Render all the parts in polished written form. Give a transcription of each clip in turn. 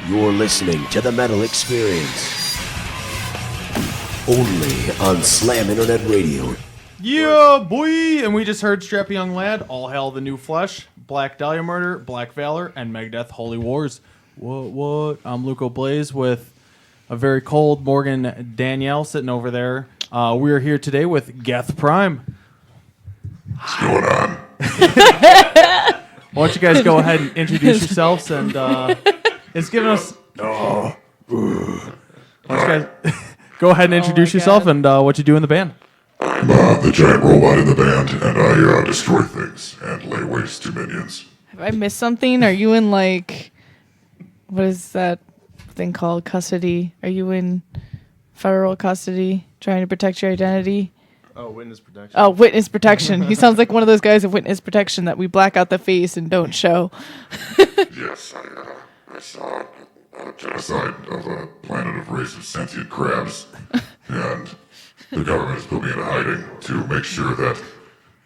You're listening to The Metal Experience. Only on Slam Internet Radio. Yeah, boy! And we just heard Strappy Young Lad, All Hail the New Flesh, Black Dahlia Murder, Black Valor, and Megadeth Holy Wars. What? I'm Luke O'Blaze with a very cold Morgan Danielle sitting over there. We are here today with Geth Prime. What's going on? Why don't you guys go ahead and introduce yourselves and it's giving us... Oh. Why don't you guys go ahead and introduce yourself and what you do in the band. I'm the giant robot in the band, and I destroy things and lay waste to minions. Have I missed something? Are you in, like, what is that thing called? Custody? Are you in federal custody trying to protect your identity? Oh, witness protection. Oh, witness protection. He sounds like one of those guys of witness protection that we black out the face and don't show. Yes, I saw a genocide of a planet of race of sentient crabs, and the government has put me into hiding to make sure that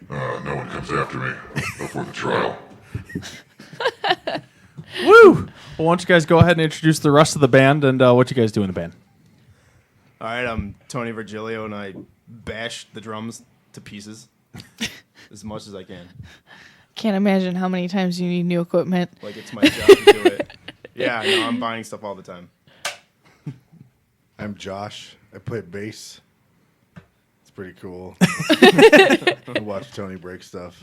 no one comes after me before the trial. Woo! Well, why don't you guys go ahead and introduce the rest of the band and what you guys do in the band. All right, I'm Tony Virgilio, and I bash the drums to pieces as much as I can. Can't imagine how many times you need new equipment. Like, it's my job to do it. Yeah, no, I'm buying stuff all the time. I'm Josh. I play bass. It's pretty cool. I watch Tony break stuff.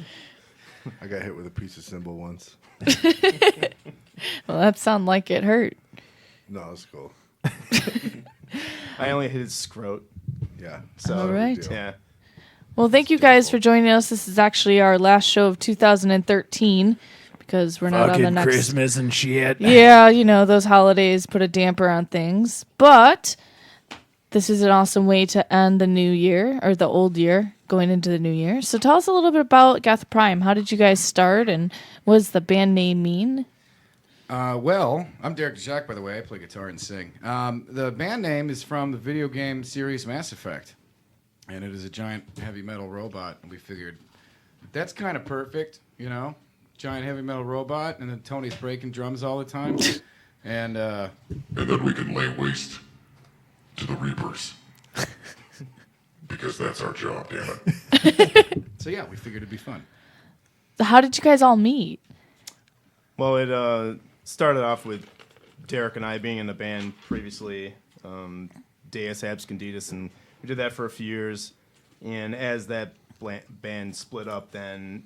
I got hit with a piece of cymbal once. Well, that sounded like it hurt. No, it's cool. I only hit his scrot. Yeah. So, All right. Yeah. Well, thank you guys for joining us. This is actually our last show of 2013 because we're not on the next... Christmas and shit. Yeah, you know, those holidays put a damper on things. But this is an awesome way to end the new year, or the old year, going into the new year. So tell us a little bit about Geth Prime. How did you guys start, and what does the band name mean? Well, I'm Derek DeJacque, by the way. I play guitar and sing. The band name is from the video game series Mass Effect, and it is a giant heavy metal robot. And we figured that's kind of perfect, you know, giant heavy metal robot, and then Tony's breaking drums all the time, and then we can lay waste to the Reapers. Because that's our job, damn it. So yeah, we figured it'd be fun. How did you guys all meet? Well, it started off with Derek and I being in the band previously, Deus Absconditus, and we did that for a few years. And as that band split up, then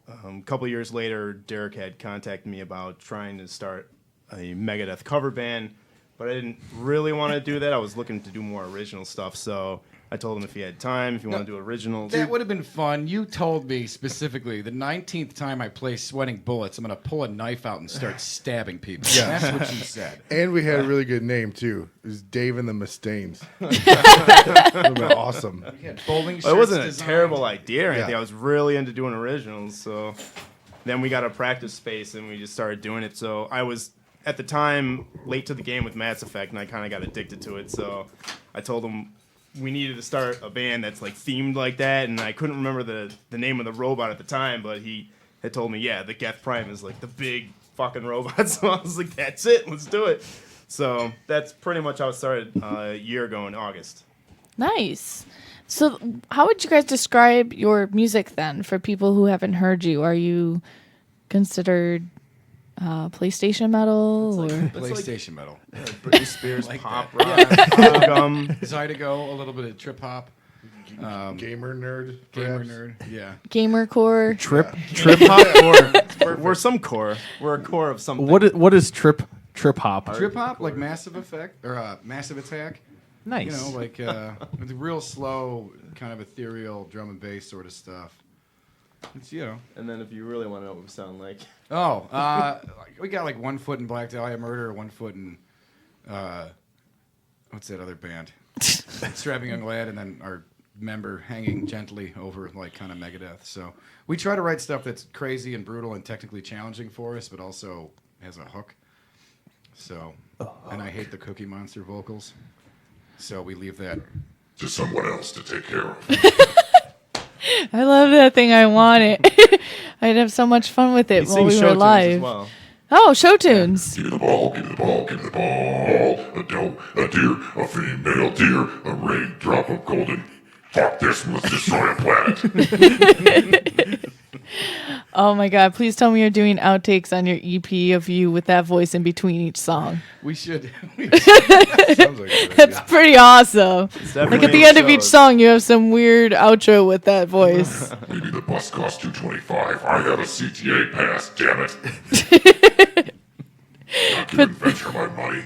a couple of years later, Derek had contacted me about trying to start a Megadeth cover band, but I didn't really want to do that. I was looking to do more original stuff, so I told him if he had time, if he wanted to do originals. That would have been fun. You told me specifically the 19th time I play Sweating Bullets, I'm going to pull a knife out and start stabbing people. Yeah. That's what you said. And we had a really good name, too. It was Dave and the Mustaines. That would have been awesome. We had bowling shirts Well, it wasn't a designed. terrible idea or anything. Yeah. I was really into doing originals, so then we got a practice space and we just started doing it. So I was, at the time, late to the game with Mass Effect, and I kind of got addicted to it. So I told him we needed to start a band that's like themed like that, and I couldn't remember the name of the robot at the time, but he had told me, yeah, the Geth Prime is like the big fucking robot. So I was like, that's it, let's do it. So that's pretty much how it started a year ago in August. Nice. So how would you guys describe your music then for people who haven't heard you? Are you considered PlayStation metal? Or PlayStation metal. Britney Spears, Like pop that. rock, bubblegum. Zydeco, a little bit of trip hop. Gamer nerd. Gamer perhaps? nerd. Yeah. gamer core? Trip hop or We're some core. We're a core of something. what is trip hop? Trip hop, like Massive Effect, or Massive Attack. Nice. You know, like with real slow, kind of ethereal drum and bass sort of stuff. It's, you know. And then if you really want to know what we sound like. Oh, we got like 1 foot in Black Dahlia Murder, 1 foot in, what's that other band? Strapping Young Lad, and then our member hanging gently over like kind of Megadeth. So we try to write stuff that's crazy and brutal and technically challenging for us, but also has a hook. So, and I hate the Cookie Monster vocals. So we leave that To someone else to take care of. I love that thing. I want it. I'd have so much fun with it He while we sings were show tunes live. as well. Oh, show tunes. Give me the ball, give me the ball, give me the ball. A doe, a deer, a female deer, a raindrop of golden. Fuck this, let's destroy a planet. Oh my God! Please tell me you're doing outtakes on your EP of you with that voice in between each song. We should. Sounds like a good That's idea. pretty awesome. It's Like definitely at the end of each shows. song, you have some weird outro with that voice. Maybe the bus costs $225. I have a CTA pass, damn it. Not giving Venture my money.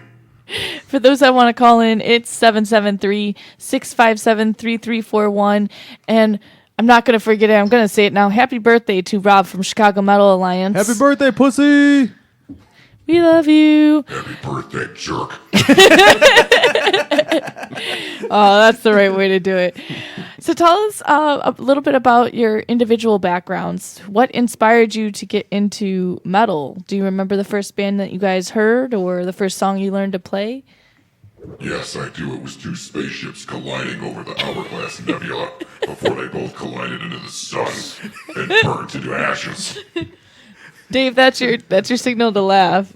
For those that want to call in, it's 773-657-3341. And I'm not going to forget it. I'm going to say it now. Happy birthday to Rob from Chicago Metal Alliance. Happy birthday, pussy! We love you. Happy birthday, jerk. Oh, that's the right way to do it. So tell us a little bit about your individual backgrounds. What inspired you to get into metal? Do you remember the first band that you guys heard or the first song you learned to play? Yes, I do. It was two spaceships colliding over the Hourglass Nebula before they both collided into the sun and burned to ashes. Dave, that's your signal to laugh.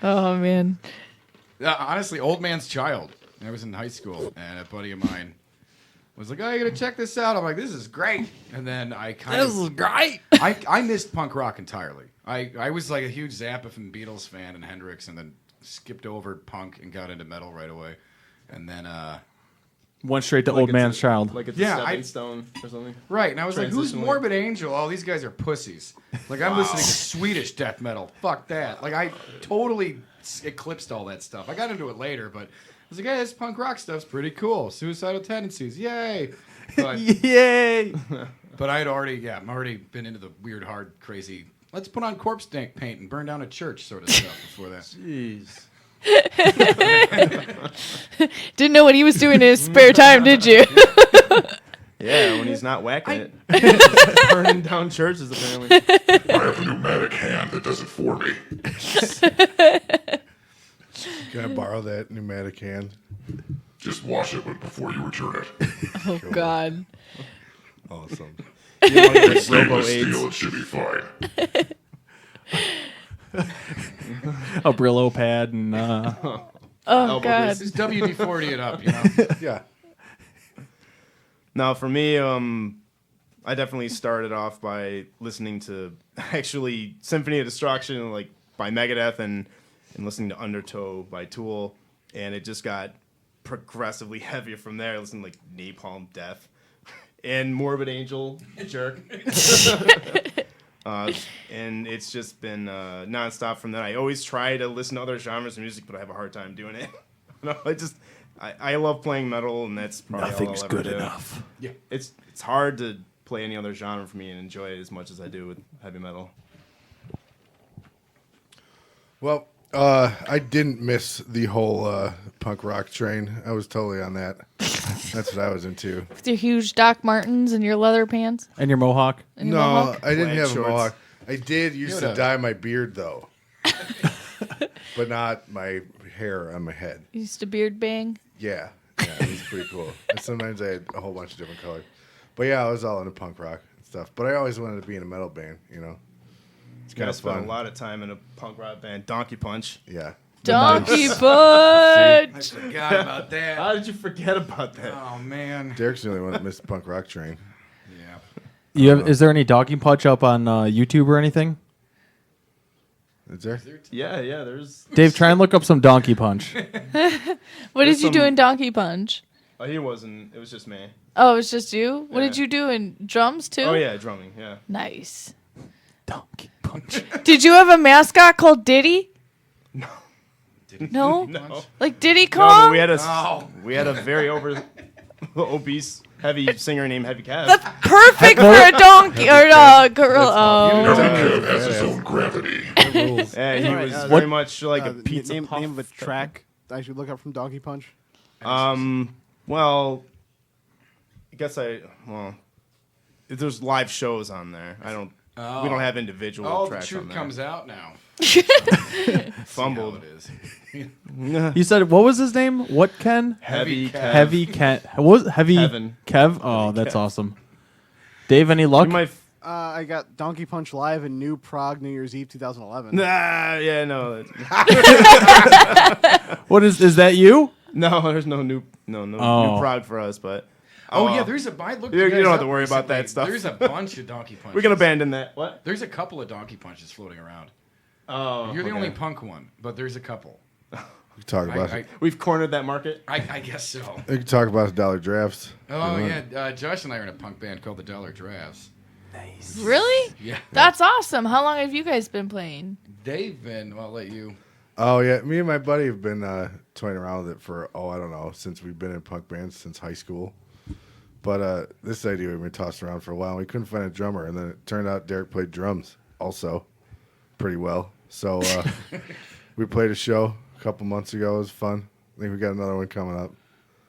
Oh man. Honestly, Old Man's Child. I was in high school, and a buddy of mine was like, "Oh, you gotta check this out." I'm like, "This is great." And then I kind of is great! I missed punk rock entirely. I was like a huge Zappa and Beatles fan and Hendrix, and then skipped over punk and got into metal right away. And then Went straight to Like Old it's Man's a- Child. Like it's Yeah, a I- stepping stone or something. right, and I was like, "Who's Transitionally. Morbid Angel? Oh, these guys are pussies." Like I'm listening to Swedish death metal. Fuck that. Like I totally eclipsed all that stuff. I got into it later, but I was like, "Hey, this punk rock stuff's pretty cool. Suicidal Tendencies, yay!" But Yay! But I'd already, I'm already been into the weird, hard, crazy. Let's put on corpse paint and burn down a church sort of stuff before that. Jeez. Didn't know what he was doing in his spare time, did you? Yeah, when he's not whacking it. Burning down churches, apparently. I have a pneumatic hand that does it for me. Can I borrow that pneumatic hand? Just wash it before you return it. Oh God. Awesome. You want to get Stainless Robo steel, AIDS. it should be fine. A Brillo pad and Oh Elbow God. grease. Just WD-40 it up, you know. Yeah. Now, for me, I definitely started off by listening to actually Symphony of Destruction, like by Megadeth, and listening to Undertow by Tool, and it just got progressively heavier from there. Listening to like Napalm Death and Morbid Angel, jerk. And it's just been nonstop from that. I always try to listen to other genres of music, but I have a hard time doing it. No, I love playing metal, and that's probably Nothing's all I'll ever good do. enough. It's hard to play any other genre for me and enjoy it as much as I do with heavy metal. Well, I didn't miss the whole punk rock train. I was totally on that. That's what I was into. With your huge Doc Martens and your leather pants. and your mohawk. And your No, mohawk? I didn't Plaid have a shorts. mohawk. I did used to Yoda. dye my beard though, but not my hair on my head. You used to beard bang. Yeah, it was pretty cool. And sometimes I had a whole bunch of different colors. But yeah, I was all into punk rock and stuff. But I always wanted to be in a metal band. You know, it's I kind of spent fun. a lot of time in a punk rock band, Donkey Punch. Yeah. Donkey I Punch. forgot about that. How did you forget about that? Oh man. Derek's the only one that missed the punk rock train. Yeah. You have? Is there any Donkey Punch up on YouTube or anything? Is there? Yeah, there's. Dave, try and look up some Donkey Punch. What did There's you do some- in Donkey Punch? Oh, he wasn't. It was just me. Oh, it was just you? What did Yeah. you do in drums too? Oh yeah, drumming. Yeah. Nice. Donkey Punch. Did you have a mascot called Diddy? No. No. Like Diddy No, Kong? but we had a very obese, heavy singer named Heavy Cav. That's perfect for a donkey or a girl. Now Oh. Kev has his own gravity. Yeah, he Alright, was uh, very much like a The pizza name, puff. name of a track I should look up from Donkey Punch. Well, I guess there's live shows on there. We don't have individual Oh, the tracks on truth there. comes out now. Fumbled. It is. You said what was his name? What Ken? Heavy Cav. Heavy Ken. What was Heavy Kevin. Kev? Oh, that's awesome. Dave, any luck? I got Donkey Punch Live in New Prague, New Year's Eve, 2011. Nah, yeah, no. What is that you? No, there's no new Oh. Prague for us, but. Oh, yeah, there's a. I looked You guys don't have up to worry about recently. that stuff. There's a bunch of Donkey Punches. We can abandon that. What? There's a couple of Donkey Punches floating around. Oh, You're the okay. only punk one, but there's a couple. We talk about I, We've cornered that market. I guess so. we can talk about dollar drafts. Oh, You know? yeah. Josh and I are in a punk band called the Dollar Drafts. Really? Yeah. That's awesome. How long have you guys been playing? They've been, well, I'll let you. Oh yeah, me and my buddy have been toying around with it for I don't know, since we've been in punk bands since high school. But this idea we've been tossing around for a while. We couldn't find a drummer, and then it turned out Derek played drums also pretty well. So we played a show a couple months ago. It was fun. I think we got another one coming up.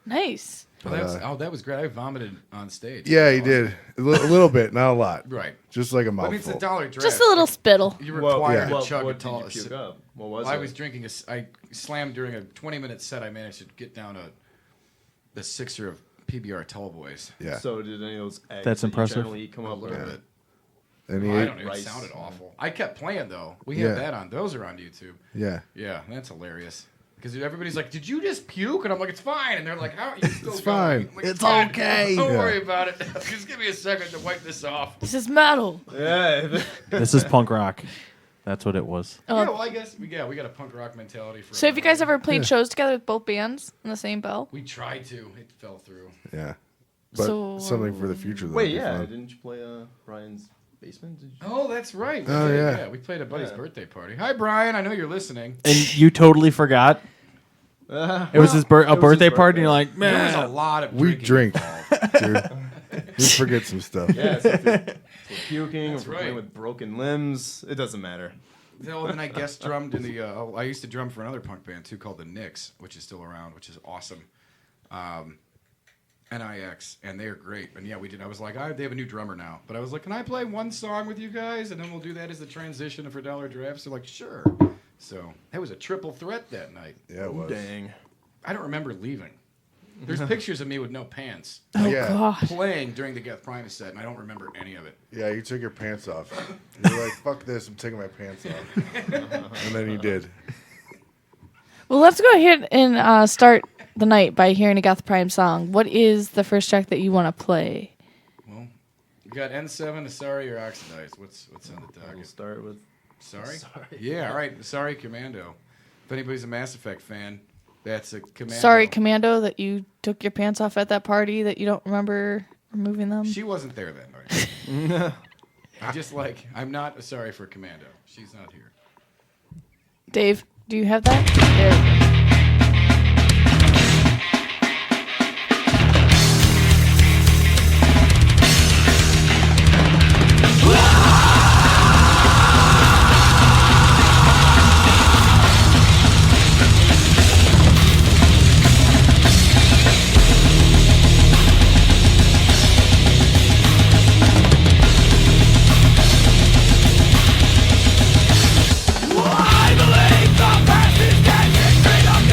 Nice. Well, that was great. I vomited on stage. Yeah, he did a little bit, not a lot. Right. Just like a I mouthful. mean, it's a Dollar Draft. Just a little spittle. You're required yeah. to chug a what tall. did you puke up? What was Well, I it? was drinking I slammed during a 20-minute set. I managed to get down the sixer of PBR Tall Boys. Yeah. So did any of those eggs That's that you impressive. generally eat come A up little with? bit. And he I ate, don't know. It rice. sounded awful. I kept playing though. We Yeah. have that on. Those are on YouTube. yeah. Yeah, that's hilarious. Because everybody's like, "Did you just puke?" And I'm like, "It's fine." And they're like, "How are you still It's going?" fine. I'm like, It's "Good. okay." Don't Yeah. worry about it. Just give me a second to wipe this off." This is metal. Yeah. This is punk rock. That's what it was. Oh. Yeah, well, I guess we got a punk rock mentality for. So have you guys ever played shows together with both bands in the same bill? We tried to. It fell through. Yeah. But So- something for the future. Wait, that'd be yeah. fun. Didn't you play Ryan's basement? Did you? Oh, that's right. Oh, yeah. We played a buddy's Yeah. birthday party. Hi, Brian. I know you're listening. And you totally forgot. It was his it was his birthday party, and you're like, There was a man. lot of We drinking drink, involved. dude. We forget some stuff. Yeah. So if we're puking, That's if we're right. playing with broken limbs, it doesn't matter. No, then I guest drummed in the. I used to drum for another punk band too called the Knicks, which is still around, which is awesome. NIX, and they're great. And yeah, we did. I was like, they have a new drummer now, but I was like, can I play one song with you guys, and then we'll do that as the transition for Dollar Drafts? They're like, sure. So that was a triple threat that night. Yeah, it was. Dang. I don't remember leaving. There's pictures of me with no pants Oh Yeah. god. playing during the Geth Primus set, and I don't remember any of it. Yeah, you took your pants off. You're like, fuck this, I'm taking my pants off. And then you did. Well, let's go ahead and start the night by hearing a Geth Prime song. What is the first track that you want to play? Well, we got N7, Sorry or Oxidized. What's on the We'll docket? start with. Sorry? Sorry. Yeah, all right. Sorry, Commando. If anybody's a Mass Effect fan, that's a Commando. Sorry, Commando, that you took your pants off at that party that you don't remember removing them. She wasn't there that night. I'm not sorry for Commando. She's not here. Dave, do you have that? There. I believe the past is getting rid of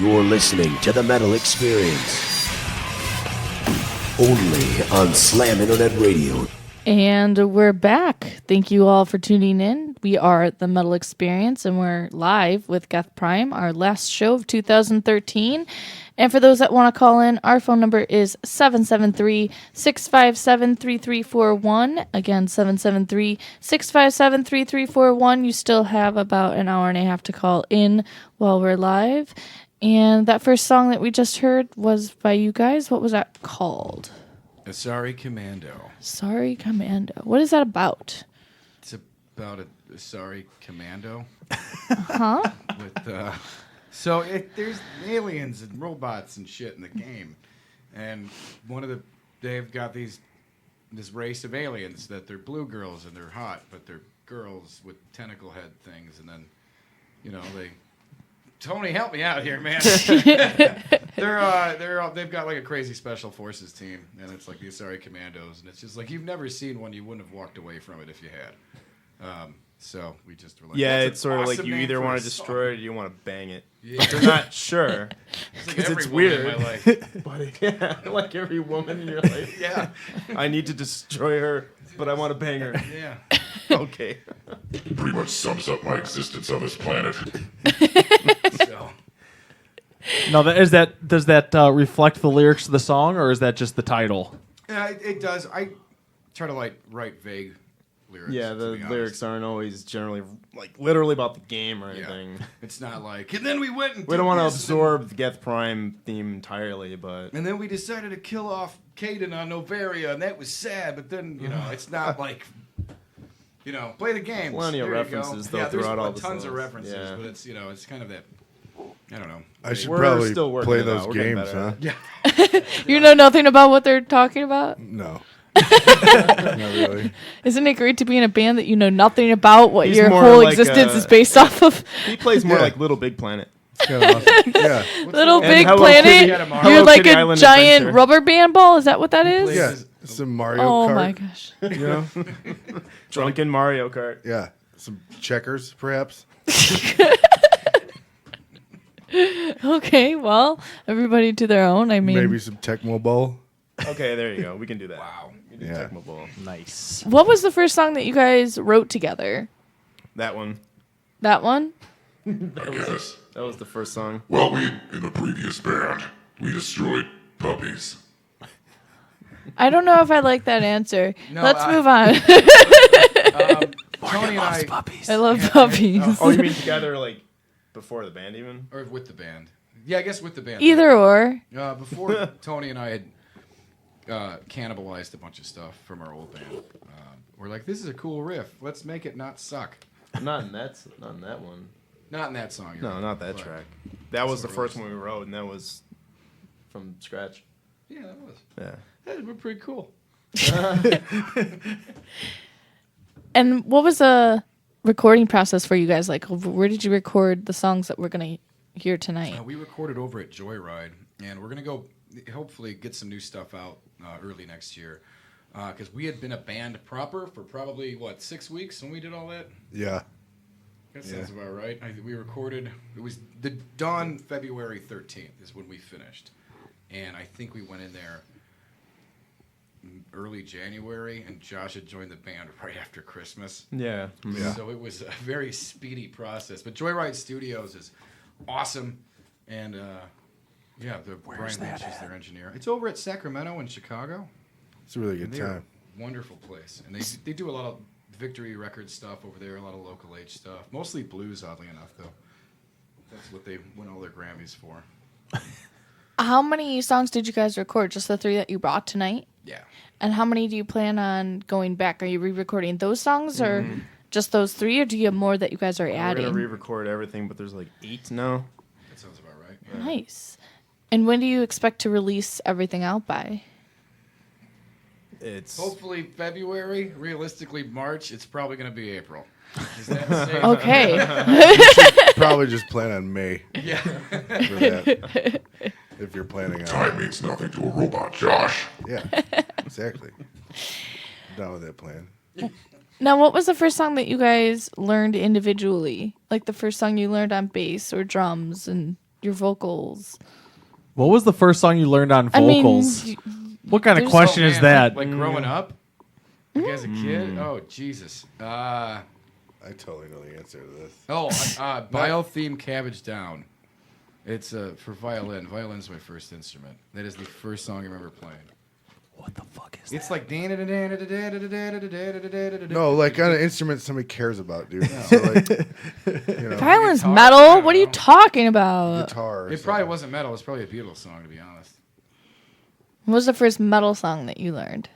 You're listening to the Metal Experience. Only on Slam Internet Radio. And we're back. Thank you all for tuning in. We are the Metal Experience, and we're live with Geth Prime, our last show of 2013. And for those that want to call in, our phone number is 773-657-3341. Again, 773-657-3341. You still have about an hour and a half to call in while we're live. And that first song that we just heard was by you guys. What was that called? Sorry Commando. Sorry Commando. What is that about? It's about a sorry commando. Huh? With there's aliens and robots and shit in the game, and they've got this race of aliens that they're blue girls and they're hot, but they're girls with tentacle head things, and then Tony, help me out here, man. They've got like a crazy special forces team, and it's like these sorry commandos, and it's just like you've never seen one, you wouldn't have walked away from it if you had. So we just were like, Yeah, that's it's an sort of like awesome you name either for want a to destroy it or you want to bang it. Yeah. But they're not sure. It's It's every weird. woman in my life. Buddy, yeah, like every woman in your life. Yeah. I need to destroy her, but I want to bang her. Yeah. Okay. Pretty much sums up my existence on this planet. So. Now, does that reflect the lyrics of the song, or is that just the title? Yeah, it does. I try to write vague lyrics. Yeah, to the be honest. lyrics aren't always generally literally about the game or anything. Yeah. It's not like, and then we went and We don't want to this, absorb the Geth Prime theme entirely, but and then we decided to kill off Caden on Novaria, and that was sad. But then it's not like. Play the games. Plenty of There you go. references, though, yeah, there's throughout all the tons of songs. references, Yeah. but it's it's kind of that. I don't know. I should We're probably still working play it those out. We're getting games, better huh? at Yeah. You know nothing about what they're talking about? No. Not really. Isn't it great to be in a band that you know nothing about what He's your more whole like, existence is based off of? He plays more Yeah. like Little Big Planet. It's kind of awesome. Yeah. Little And Big Hello Planet? Kitty- You're Hello like Kitty a Island giant Adventure. rubber band ball? Is that what that is? Yeah. Some Mario Oh Kart. my gosh. You know? Drunken Mario Kart. Yeah. Some checkers, perhaps. Okay, well, everybody to their own. I mean, Maybe some Tecmo Bowl. Okay, there you go. We can do that. Wow. We can do Yeah. Tecmo Bowl. Nice. what was the first song that you guys wrote together? That one. That one? I guess. That was the first song. Well, in the previous band, we destroyed puppies. I don't know if I like that answer. No, Let's I- move on. Tony and I, I love puppies. Oh, you mean together, like, before the band even? or with the band. Yeah, I guess with the band. Either or. Before Tony and I had cannibalized a bunch of stuff from our old band, we're like, this is a cool riff. Let's make it not suck. Not in that one. Not in that song. you're No, right, not that but- track. That was the what it first was. one we wrote, and that was from scratch. Yeah, that was. Yeah. That was pretty cool. And what was the recording process for you guys? Like, where did you record the songs that we're going to hear tonight? We recorded over at Joyride, and we're going to go hopefully get some new stuff out early next year. Because we had been a band proper for probably, 6 weeks when we did all that? Yeah. That sounds about right. We recorded, it was the dawn February 13th is when we finished. And I think we went in there early January, and Josh had joined the band right after Christmas. Yeah. Yeah. So it was a very speedy process. But Joyride Studios is awesome. And, Brian Lynch is their engineer. It's over at Sacramento in Chicago. It's a really good They're time. a wonderful place. And they do a lot of Victory Records stuff over there, a lot of local age stuff. Mostly blues, oddly enough, though. That's what they win all their Grammys for. How many songs did you guys record? Just the 3 that you brought tonight? Yeah. And how many do you plan on going back? Are you re-recording those songs or just those 3, or do you have more that you guys are We're adding? gonna re-record everything, but there's like 8 now. That sounds about right. Yeah. Nice. And when do you expect to release everything out by? It's Hopefully February. Realistically, March. It's probably going to be April. Is that safe? Okay. Probably just plan on May Yeah. for that. If you're planning on Time means nothing to a robot, Josh. Yeah, exactly. I'm down with that plan. Now, what was the first song that you guys learned individually? Like the first song you learned on bass or drums and your vocals. What was the first song you learned on vocals? I mean, what kind of there's- question is that? Like growing up? Like as a kid? Oh, Jesus. I totally know the answer to this. Bio-theme Cabbage Down. It's for violin. Violin's my first instrument. That is the first song I remember playing. What the fuck is It's that? like No, like on an instrument somebody cares about, dude. So like, Violin's guitar? I metal. don't What are you know. talking about? guitar. or It probably something. wasn't metal. It's probably a Beatles song, to be honest. What was the first metal song that you learned?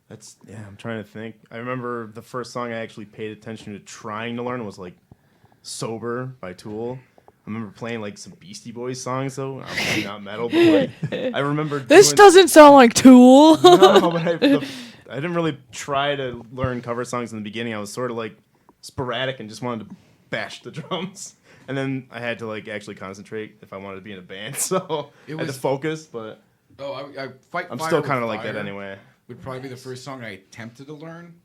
I'm trying to think. I remember the first song I actually paid attention to trying to learn was like "Sober" by Tool. I remember playing like some Beastie Boys songs though. Obviously not metal, but like I remember. This doing- doesn't sound like Tool. No, but I didn't really try to learn cover songs in the beginning. I was sort of like sporadic and just wanted to bash the drums. And then I had to like actually concentrate if I wanted to be in a band. So I had to focus, but I'm still kind of like that anyway. Would probably be the first song I attempted to learn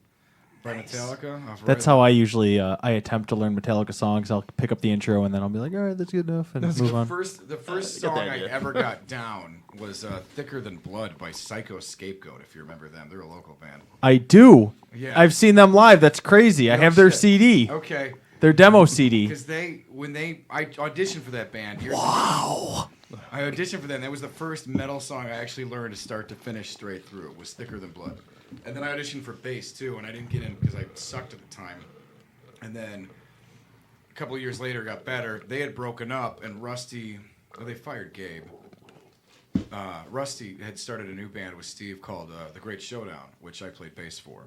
by Metallica. That's how I usually I attempt to learn Metallica songs. I'll pick up the intro and then I'll be like, all right, that's good enough, and move on. The first get the song I idea. ever got down was "Thicker Than Blood" by Psycho Scapegoat. If you remember them, they're a local band. I do. Yeah. I've seen them live. That's crazy. I No have their shit. CD. Okay, Their demo CD. because I auditioned for that band. Wow. I auditioned for them. That was the first metal song I actually learned to start to finish straight through. It was "Thicker Than Blood," and then I auditioned for bass too, and I didn't get in because I sucked at the time. And then a couple of years later, it got better. They had broken up, and they fired Gabe. Rusty had started a new band with Steve called The Great Showdown, which I played bass for.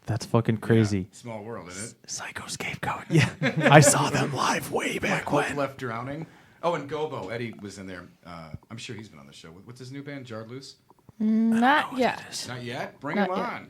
That's fucking crazy. Yeah, small world, isn't it? Psycho Scapegoat. Yeah. I saw them live way back Hope when. Left Drowning. Oh, and Gobo. Eddie was in there. I'm sure he's been on the show. What's his new band? Jarred Loose? Not yet. Not yet? Bring Not him yet. on.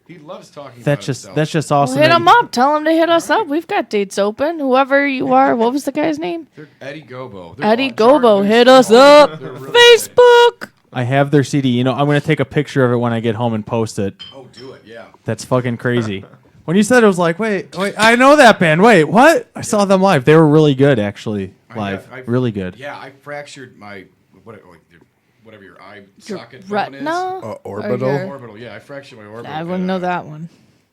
He loves talking That's about just himself. that's just Well, awesome. hit that him you- up. Tell him to hit us up. We've got dates open. Whoever you are. What was the guy's name? They're Eddie Gobo. They're Eddie all Jarred Gobo. Loose. Hit us up. They're really good. Facebook. I have their CD. You know, I'm gonna take a picture of it when I get home and post it. Oh, do it, yeah. That's fucking crazy. When you said it, I was like, wait, I know that band. Wait, what? I saw them live. They were really good, actually. Live, really good. Yeah, I fractured my whatever your eye Your socket bone is. retina. Orbital. Or your- Orbital. Yeah, I fractured my orbital. I wouldn't know that one.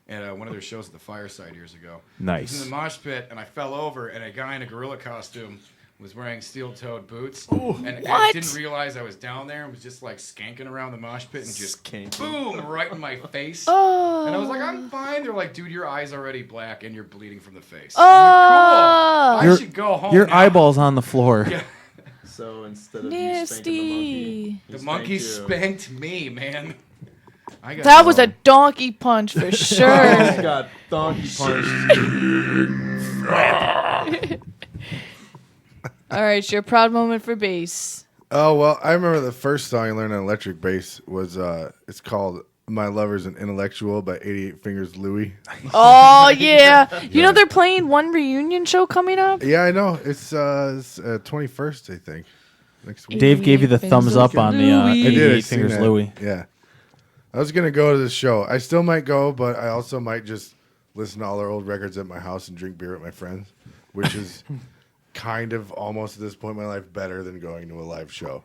At one of their shows at the Fireside years ago. Nice. I was in the mosh pit and I fell over, and a guy in a gorilla costume was wearing steel-toed boots. And I What? didn't realize I was down there and was just like skanking around the mosh pit and just Skanking. boom right in my face. Oh. And I was like, I'm fine. They're like, dude, your eye's already black and you're bleeding from the face. Oh. I'm like, cool. I Your- should go home. Your now. eyeball's on the floor. Yeah. So instead of you spanking Nasty. The monkey spanked spanked me, man. I got That was a donkey punch for sure. He got donkey punched. All right, your proud moment for bass. Oh well, I remember the first song I learned on electric bass was it's called "My Lover's an Intellectual" by 88 Fingers Louie. Oh yeah. You know they're playing one reunion show coming up. Yeah, I know. It's 21st, I think, next week. Dave gave you the thumbs up on the Louis. I did. I 88 seen Fingers that. Louie. Yeah, I was gonna go to this show. I still might go, but I also might just listen to all our old records at my house and drink beer with my friends, which is kind of almost at this point in my life better than going to a live show.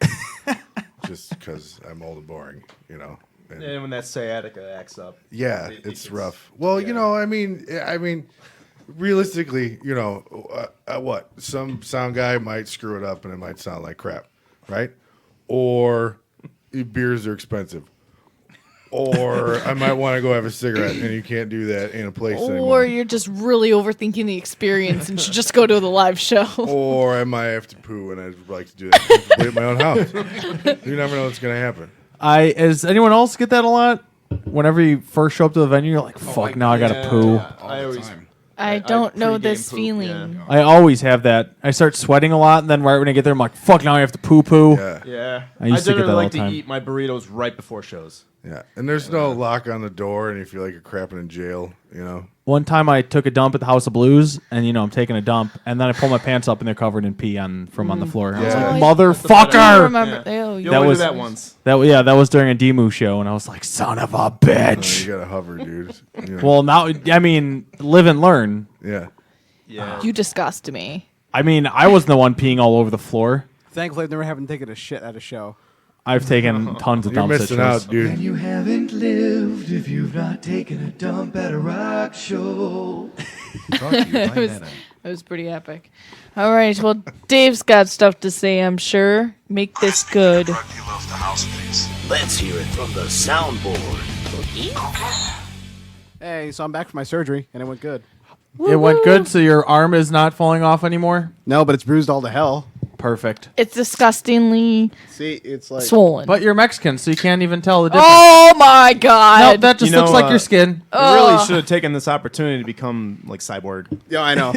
Just because I'm old and boring, you know. And when that sciatica acts up. Yeah, It it's gets- rough. Well, yeah. you know, I mean, realistically, you know, what some sound guy might screw it up and it might sound like crap, right? Or beers are expensive, or I might want to go have a cigarette, and you can't do that in a place Or anymore. you're just really overthinking the experience and should just go to the live show. Or I might have to poo, and I'd like to do that comfortably at my own house. You never know what's gonna happen. Does anyone else get that a lot? Whenever you first show up to the venue, you're like, fuck, now I gotta poo. all I the always- time. I don't know pre-game this poop, feeling. yeah. I always have that. I start sweating a lot, and then right when I get there, I'm like, fuck, now I have to poo poo. Yeah, Yeah. I used to get generally that all like the to time. eat my burritos right before shows. yeah. And there's no lock on the door, and you feel like you're crapping in jail. You know. One time I took a dump at the House of Blues, and I'm taking a dump, and then I pull my pants up, and they're covered in pee from on the floor. I was Yeah. like, I motherfucker! remember. Yeah. Oh, You That only was- do that once. That was during a Demu show, and I was like, son of a You bitch. gotta hover, dude. You know? Well, now I mean, live and learn. Yeah. Yeah. You disgust me. I mean, I wasn't the one peeing all over the floor. Thankfully, I've never haven't taken a shit at a show. I've taken tons of You're dump missing situations. out, dude. You haven't lived if you've not taken a dump at a rock show. It was pretty epic. All right, well, Dave's got stuff to say, I'm sure. Make this good. Let's hear it from the soundboard. Hey, so I'm back from my surgery, and it went good. It went good, so your arm is not falling off anymore? No, but it's bruised all to hell. Perfect. It's disgustingly See, it's like swollen. But you're Mexican, so you can't even tell the difference. Oh my No, god. that just You know, looks like your skin. I really should have taken this opportunity to become like Cyborg. yeah, I know.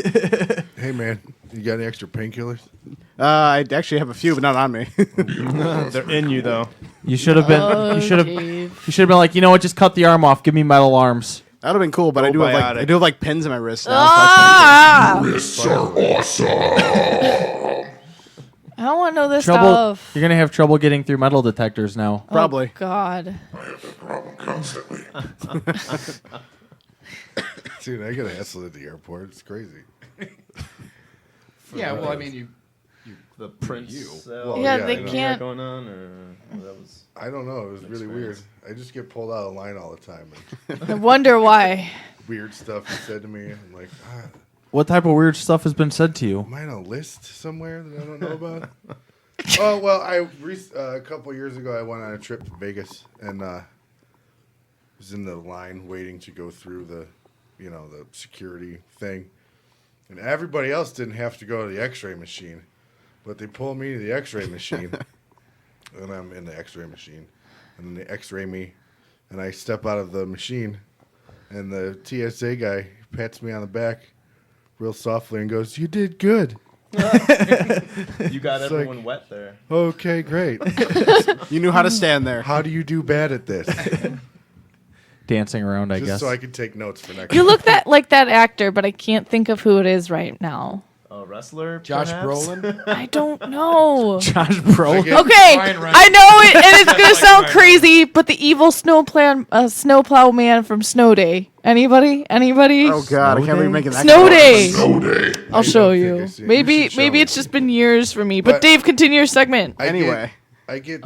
Hey, man, you got any extra painkillers? I actually have a few, but not on me. They're in you though. You should have been. Oh, you should have. Dave. You should have been like, you know what? Just cut the arm off. Give me metal arms. That would have been cool, but I do have like Probiotic. pins in my wrist now. Ah! Wrists are awesome. I don't want to know this Trouble. stuff. You're gonna have trouble getting through metal detectors now. Probably. God. I have that problem constantly. Dude, I get a hassle at the airport. It's crazy. Yeah, well, I mean, you The Prince. Well, Yeah, yeah, they I know. can't. going on, or that was. I don't know. It was really weird. I just get pulled out of line all the time. And I wonder why. weird stuff is said to me. I'm like, What type of weird stuff has been said to you? am I on a list somewhere that I don't know about? Oh, well, a couple years ago, I went on a trip to Vegas and was in the line waiting to go through the security thing. And everybody else didn't have to go to the x-ray machine. But they pull me to the x-ray machine. And I'm in the x-ray machine. And then they x-ray me. And I step out of the machine. And the TSA guy pats me on the back real softly and goes, "You did good." You got It's everyone like- wet there. Okay, great. You knew how to stand there. How do you do bad at this? Dancing around, I Just guess. so I can take notes for next You time. look like that actor, but I can't think of who it is right now. A wrestler, Josh perhaps? Brolin. I don't know. Josh Brolin. Forget- Okay, Ryan Reynolds. I know it, and it's gonna sound Ryan crazy, but the evil snowplow man from Snow Day. Anybody? Oh God, I can't believe making that. Snow connection. Day. No day. I'll show think you. I've seen it. You Maybe should show maybe me. it's just been years for me. But But- Dave, continue your segment. Anyway. I get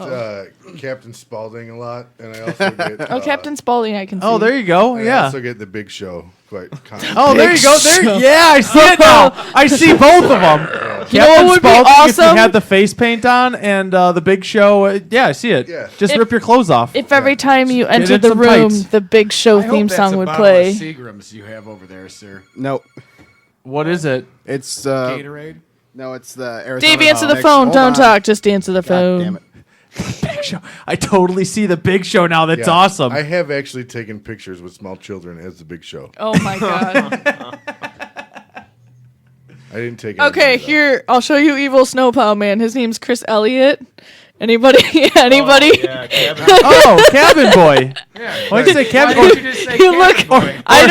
Captain Spaulding a lot, and I also get Oh, Captain Spaulding, I can see. Oh, there you go. I Yeah. also get the Big Show quite constantly. Oh, there you go. There. Yeah, I see it now. I see both of them. You know what would be awesome? If you had the face paint on and the Big Show. Yeah, I see it. Yeah. Just If- rip your clothes off. If every time you Get entered in the some room, tights. the Big Show I hope theme that's song a would bottle play. of Seagrams you have over there, sir. Nope. What is it? It's Gatorade. no, it's the Arizona. Dave, answer the Next- phone. hold Don't on. talk. Just answer the God phone. damn it. Big Show. I totally see the Big Show now. That's Yeah. awesome. I have actually taken pictures with small children as the Big Show. Oh my god. I didn't take. Okay, anybody, though. here I'll show you Evil Snowplow Man. His name's Chris Elliott. Anybody? Anybody? Yeah, Kevin. Oh, Cabin Boy. Yeah. Why'd you say Cabin Why Boy? didn't you just say You look. Cabin Boy? I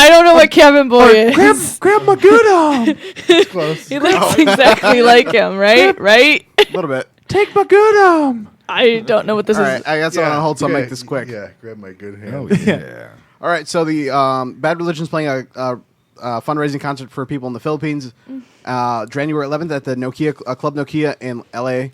don't know what Cabin Boy is. Grab my good arm. Close. He looks exactly like him, right? Right? A little bit. Take my good arm. I don't know what this All is. right, I got something on hold, so I'll yeah, make this quick. Yeah, grab my good hand. Oh yeah. All right, so the Bad Religion's playing a fundraising concert for people in the Philippines, January 11th at the Nokia Club Nokia in LA.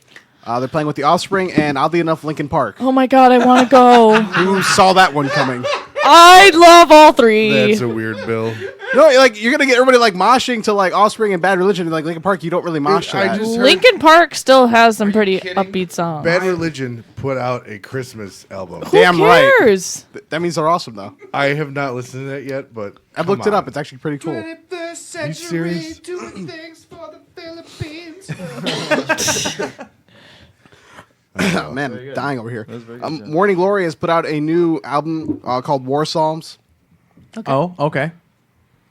They're playing with the Offspring and, oddly enough, Linkin Park. Oh my god, I want to go. Who saw that one coming? I love all three. That's a weird bill. No, like you're gonna get everybody like moshing to like Offspring and Bad Religion, and like Linkin Park. You don't really mosh to I that. just heard Linkin Park still has some pretty kidding? upbeat songs. Bad Religion put out a Christmas album. Who Damn right. cares? That means they're awesome, though. I have not listened to that yet, but I've looked it up. It's actually pretty cool. you serious? Doing things for the Philippines. Oh, man, dying over here. Morning Glory has put out a new album called War Psalms. Oh, okay.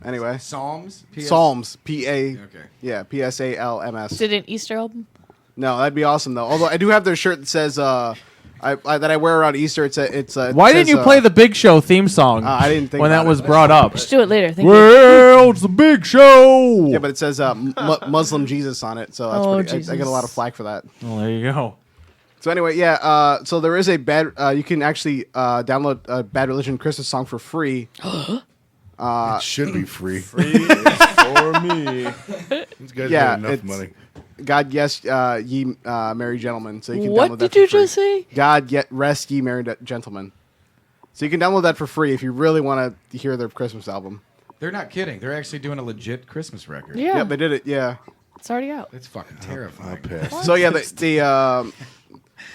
Anyway, Psalms. Psalms, P-A, Okay. yeah, P-S-A-L-M-S. Did an Easter album? No, that'd be awesome though. Although I do have their shirt that says that I wear around Easter. Why didn't you play the Big Show theme song? I didn't think when about that was it. brought up. Just do it later. Thank you. Well, it's the Big Show. Yeah, but it says Muslim Jesus on it, so that's Oh, pretty, I get a lot of flack for that. Well, there you go. So anyway, yeah. So there is a bad. You can actually download a Bad Religion Christmas song for free. It should be free. For me. These guys Yeah, got enough it's- money. God, yes, ye merry gentlemen. So you can What download that did you for free. just say? God, yet rest ye merry gentlemen. So you can download that for free if you really want to hear their Christmas album. They're not kidding. They're actually doing a legit Christmas record. Yeah, Yep, they did it. Yeah. it's already out. It's fucking I'll terrifying. pass. So yeah, the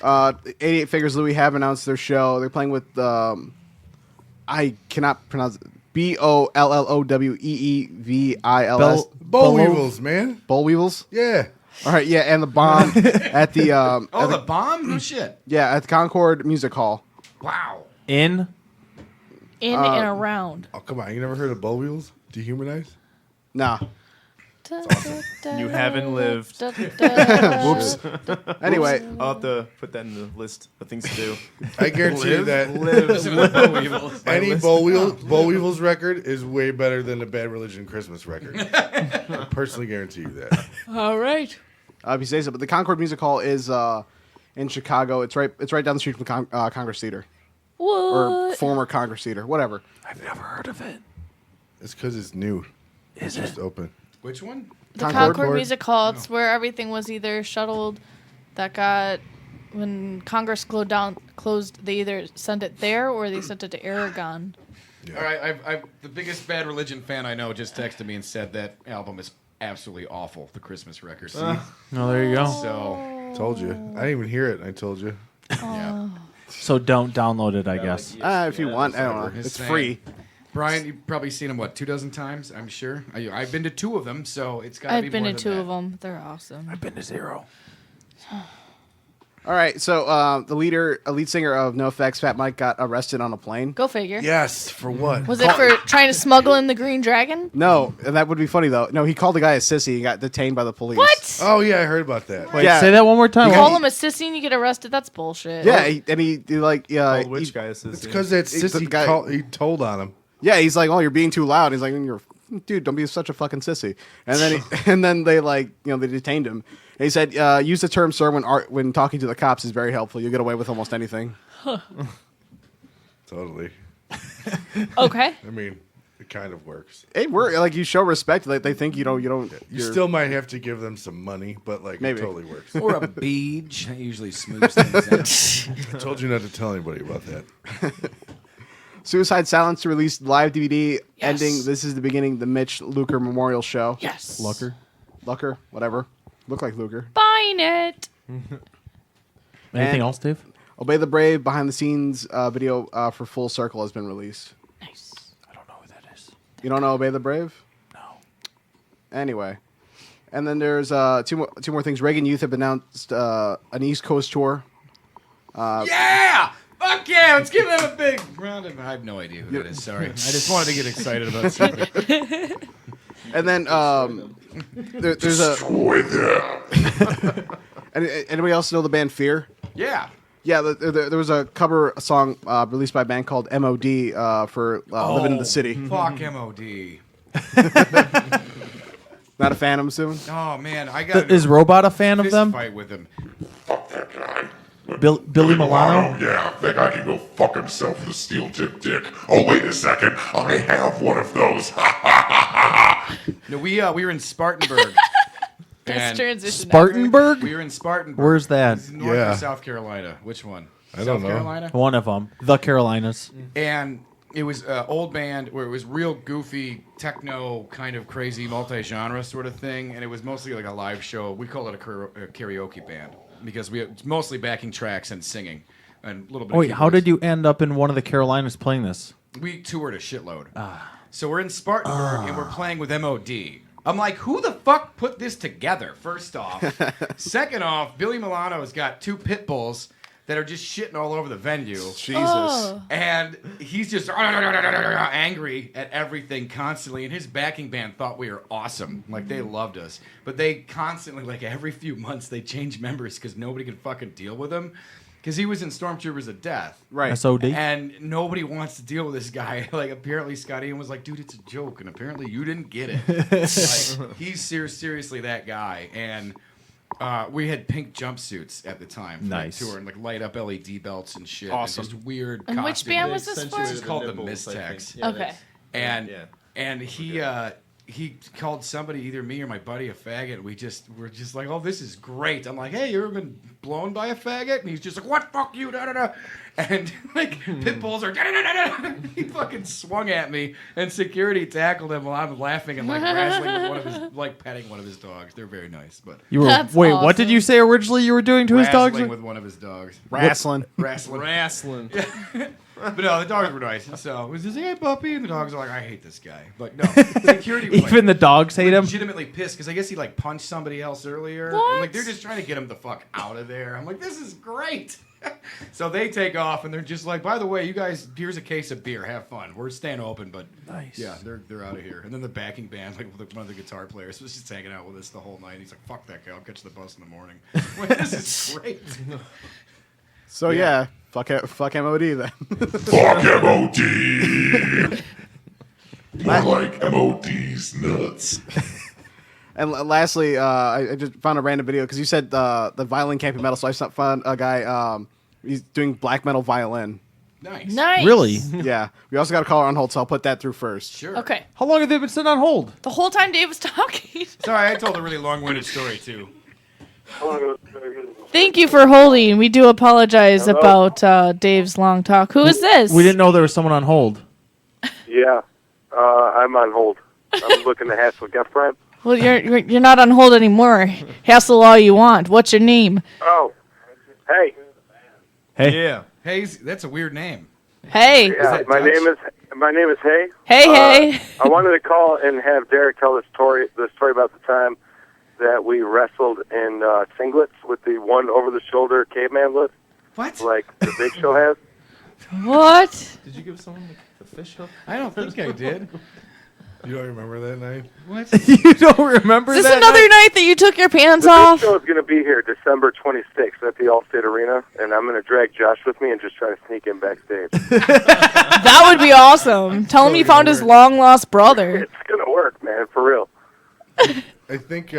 88 Figures Louis have announced their show. They're playing with I cannot pronounce it. BOLLOWEEVILS. Boll Weevils, man. Boll Weevils. Yeah. All right, yeah, and the bomb at the Oh, the bomb? No shit. yeah at the Concord Music Hall. Wow. In In and around. Oh, come on. You never heard of Boll Weevils? Dehumanize? Nah. You haven't lived. Whoops. Anyway, I'll have to put that in the list of things to do. I guarantee you that Listen to the Weevils. any Boll Weevils record is way better than the Bad Religion Christmas record. I personally guarantee you that. All right. if you say so, but the Concord Music Hall is in Chicago. It's right down the street from Congress Theater or What? former Congress Theater, whatever. I've never heard of it. It's because it's new. Is It's just open. Which one? The Concord? Concord Music Hall. It's where everything was either shuttled. That got when Congress closed. They either sent it there or they sent it to Aragon. Yeah. All right, I've the biggest Bad Religion fan I know just texted me and said that album is absolutely awful. The Christmas record. See? Oh, there you go. So Told you. I didn't even hear it. I told you. yeah. So don't download it, I guess. If you want, I don't know. His It's thing. free. Brian, you've probably seen them 24 times, I'm sure. I've been to 2 of them, so it's got to be I've been more to than 2 that. of them. They're awesome. I've been to 0. All right, so the lead singer of NoFX, Fat Mike, got arrested on a plane. Go figure. Yes. For what? Was it for trying to smuggle in the Green Dragon? No, and that would be funny though. No, he called the guy a sissy and got detained by the police. What? Oh, yeah. I heard about that. Wait, Yeah. say that one more time. You call him a sissy and you get arrested? That's bullshit. Yeah, he like Old witch guy is It's because that the sissy guy- he told on him. yeah, he's like, oh, you're being too loud. He's like, dude, don't be such a fucking sissy. And then and then they they detained him. And he said, use the term sir when talking to the cops is very helpful. You'll get away with almost anything. Totally. Okay. I mean, it kind of works. It works. Like you show respect. Like they think you don't. You you're- still might have to give them some money, but like Maybe. it totally works. Or a beach. That usually smooths things out. I told you not to tell anybody about that. Suicide Silence released live DVD ending. This is the beginning. The Mitch Luker Memorial Show. Yes. Lucker, whatever. Look like Luker. Buying it. Anything And- else, Dave? Obey the Brave behind the scenes video for Full Circle has been released. Nice. I don't know who that is. You don't know Obey the Brave? No. Anyway, and then there's two more things. Reagan Youth have announced an East Coast tour. Yeah! Fuck yeah! Let's give them a big round of... I have no idea who that is. Sorry. I just wanted to get excited about something. And then there's a. Destroy them. Anybody else know the band Fear? Yeah. Yeah, there was a cover song released by a band called MOD for Living in the City. Fuck MOD. Not a fan, I'm assuming? Oh, man. I got Is Robot a fan of fist them? fight with him. Fuck that guy. Billy Milano? Oh, yeah, that guy can go fuck himself with a steel tip dick. Oh, wait a second. I have one of those. No, we were in Spartanburg. Best and transition. Spartanburg? we were in Spartanburg. Where's that? It's North Yeah. or South Carolina? Which one? I don't South know. Carolina? One of them. The Carolinas. And it was an old band where it was real goofy, techno, kind of crazy, multi-genre sort of thing. And it was mostly like a live show. We call it a karaoke band because it's mostly backing tracks and singing. And a little bit Wait, of how keyboards. did you end up in one of the Carolinas playing this? We toured a shitload. So we're in Spartanburg and we're playing with MOD. I'm like, who the fuck put this together, first off? Second off, Billy Milano's got 2 pit bulls that are just shitting all over the venue. Jesus. Oh. And he's just angry at everything constantly. And his backing band thought we were awesome. Like, they loved us. But they constantly, like, every few months, they change members because nobody could fucking deal with him. Because he was in Stormtroopers of Death. Right. SOD? And nobody wants to deal with this guy. Like, apparently Scott Ian was like, dude, it's a joke. And apparently you didn't get it. Like, he's seriously that guy. And we had pink jumpsuits at the time for Nice. the tour. And, like, light up LED belts and shit. Awesome. And just weird And which costumes. band was this for? It's called the Mystex. Okay. And he he called somebody, either me or my buddy, a faggot. We're just like, oh, this is great. I'm like, hey, you ever been blown by a faggot? And he's just like, what? Fuck you, da da da. And like pit bulls are da da da da. He fucking swung at me, and security tackled him while I'm laughing and like wrestling with one of his, like petting one of his dogs. They're very nice, but You were That's wait. What did awesome. you say originally? You were doing to his dogs? wrestling with one of his dogs. Wrestling. Wrestling. But no, the dogs were nice. So it was just, hey, puppy. And the dogs are like, I hate this guy. But no, security was Even the dogs hate him. legitimately pissed because I guess he like punched somebody else earlier. What? And like they're just trying to get him the fuck out of there. I'm like, this is great. So they take off and they're just like, by the way, you guys, here's a case of beer. Have fun. We're staying open, but Nice. yeah, they're out of here. And then the backing band, like one of the guitar players, was just hanging out with us the whole night. He's like, fuck that guy. I'll catch the bus in the morning. I'm like, this is great. So yeah, fuck MOD then. Fuck MOD! More like MOD's nuts. And lastly, I just found a random video because you said the violin can't be metal, so I found a guy. He's doing black metal violin. Nice. Nice. Really? Yeah, we also got a caller on hold, so I'll put that through first. Sure. Okay. How long have they been sitting on hold? The whole time Dave was talking. Sorry, I told a really long-winded story too. Thank you for holding. We do apologize about Dave's long talk. Who is this? We didn't know there was someone on hold. Yeah, I'm on hold. I'm looking to hassle Geth Prime. Well, you're not on hold anymore. Hassle all you want. What's your name? Oh, hey. Hey. Yeah. Hayes, that's a weird name. Hey. Yeah, that my Dutch? name is Hay. Hey. I wanted to call and have Derek tell the story about the time that we wrestled in singlets with the one over-the-shoulder caveman lift, What? like the Big Show has. What? Did you give someone the fish hook? I don't think I did. You don't remember that night? What? You don't remember Is this that? another night that you took your pants The Big off? Show is going to be here December 26th at the Allstate Arena, and I'm going to drag Josh with me and just try to sneak in backstage. That would be awesome. Tell him you found his long lost brother. It's going to work, man, for real. I think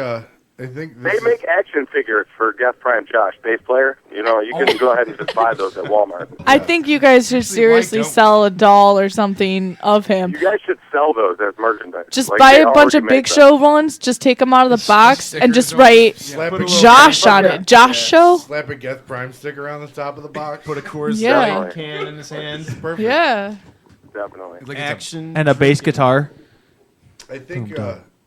They this make action figures for Geth Prime Josh, bass player. You know, you can go ahead and just buy those at Walmart. I think you guys should seriously don't we? sell a doll or something of him. You guys should sell those as merchandise. Just Like, buy they a bunch already of make Big them. Show ones. Just take them out of the box and just Stickers on write slap Put a a, little Josh on yeah. it. Josh Show? slap a Geth Prime sticker on the top of the box. Put a Coors Yeah. Light can in his hand. Perfect. Yeah. Definitely. Like Action. And a bass guitar. I think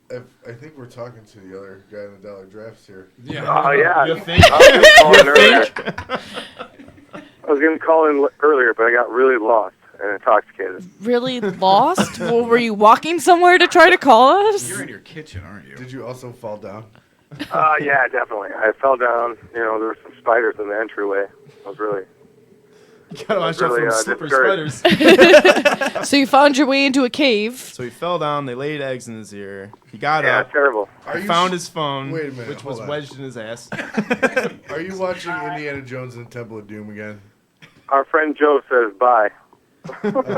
I think we're talking to the other guy in the Dollar Drafts here. Yeah. Oh, yeah. You think? I was gonna call in earlier. I was going to call in earlier, but I got really lost and intoxicated. Really lost? Well, were you walking somewhere to try to call us? You're in your kitchen, aren't you? Did you also fall down? Yeah, definitely. I fell down. You know, there were some spiders in the entryway. I was really... You gotta watch out Really, from slippery discouraged. spiders. So you found your way into a cave. So he fell down. They laid eggs in his ear. He got Yeah, up. terrible. I found his phone, Wait a minute, which was hold on. wedged in his ass. Are you watching Indiana Jones and the Temple of Doom again? Our friend Joe says bye.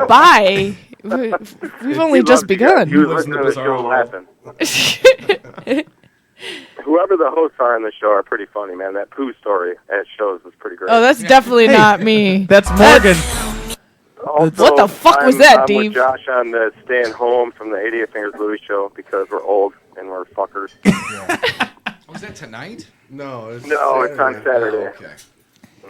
Bye. We've only He just loves you guys. begun. He was Lives in listening to the the show bizarre laughing. Whoever the hosts are on the show are pretty funny, man. That poo story at shows was pretty great. Oh, that's definitely not me. That's Morgan. Also, What the fuck was that, I'm Dave? with Josh on the staying home from the 88 Fingers Louie show because we're old and we're fuckers. Was that tonight? No, it's No, it's on Saturday. Oh, okay.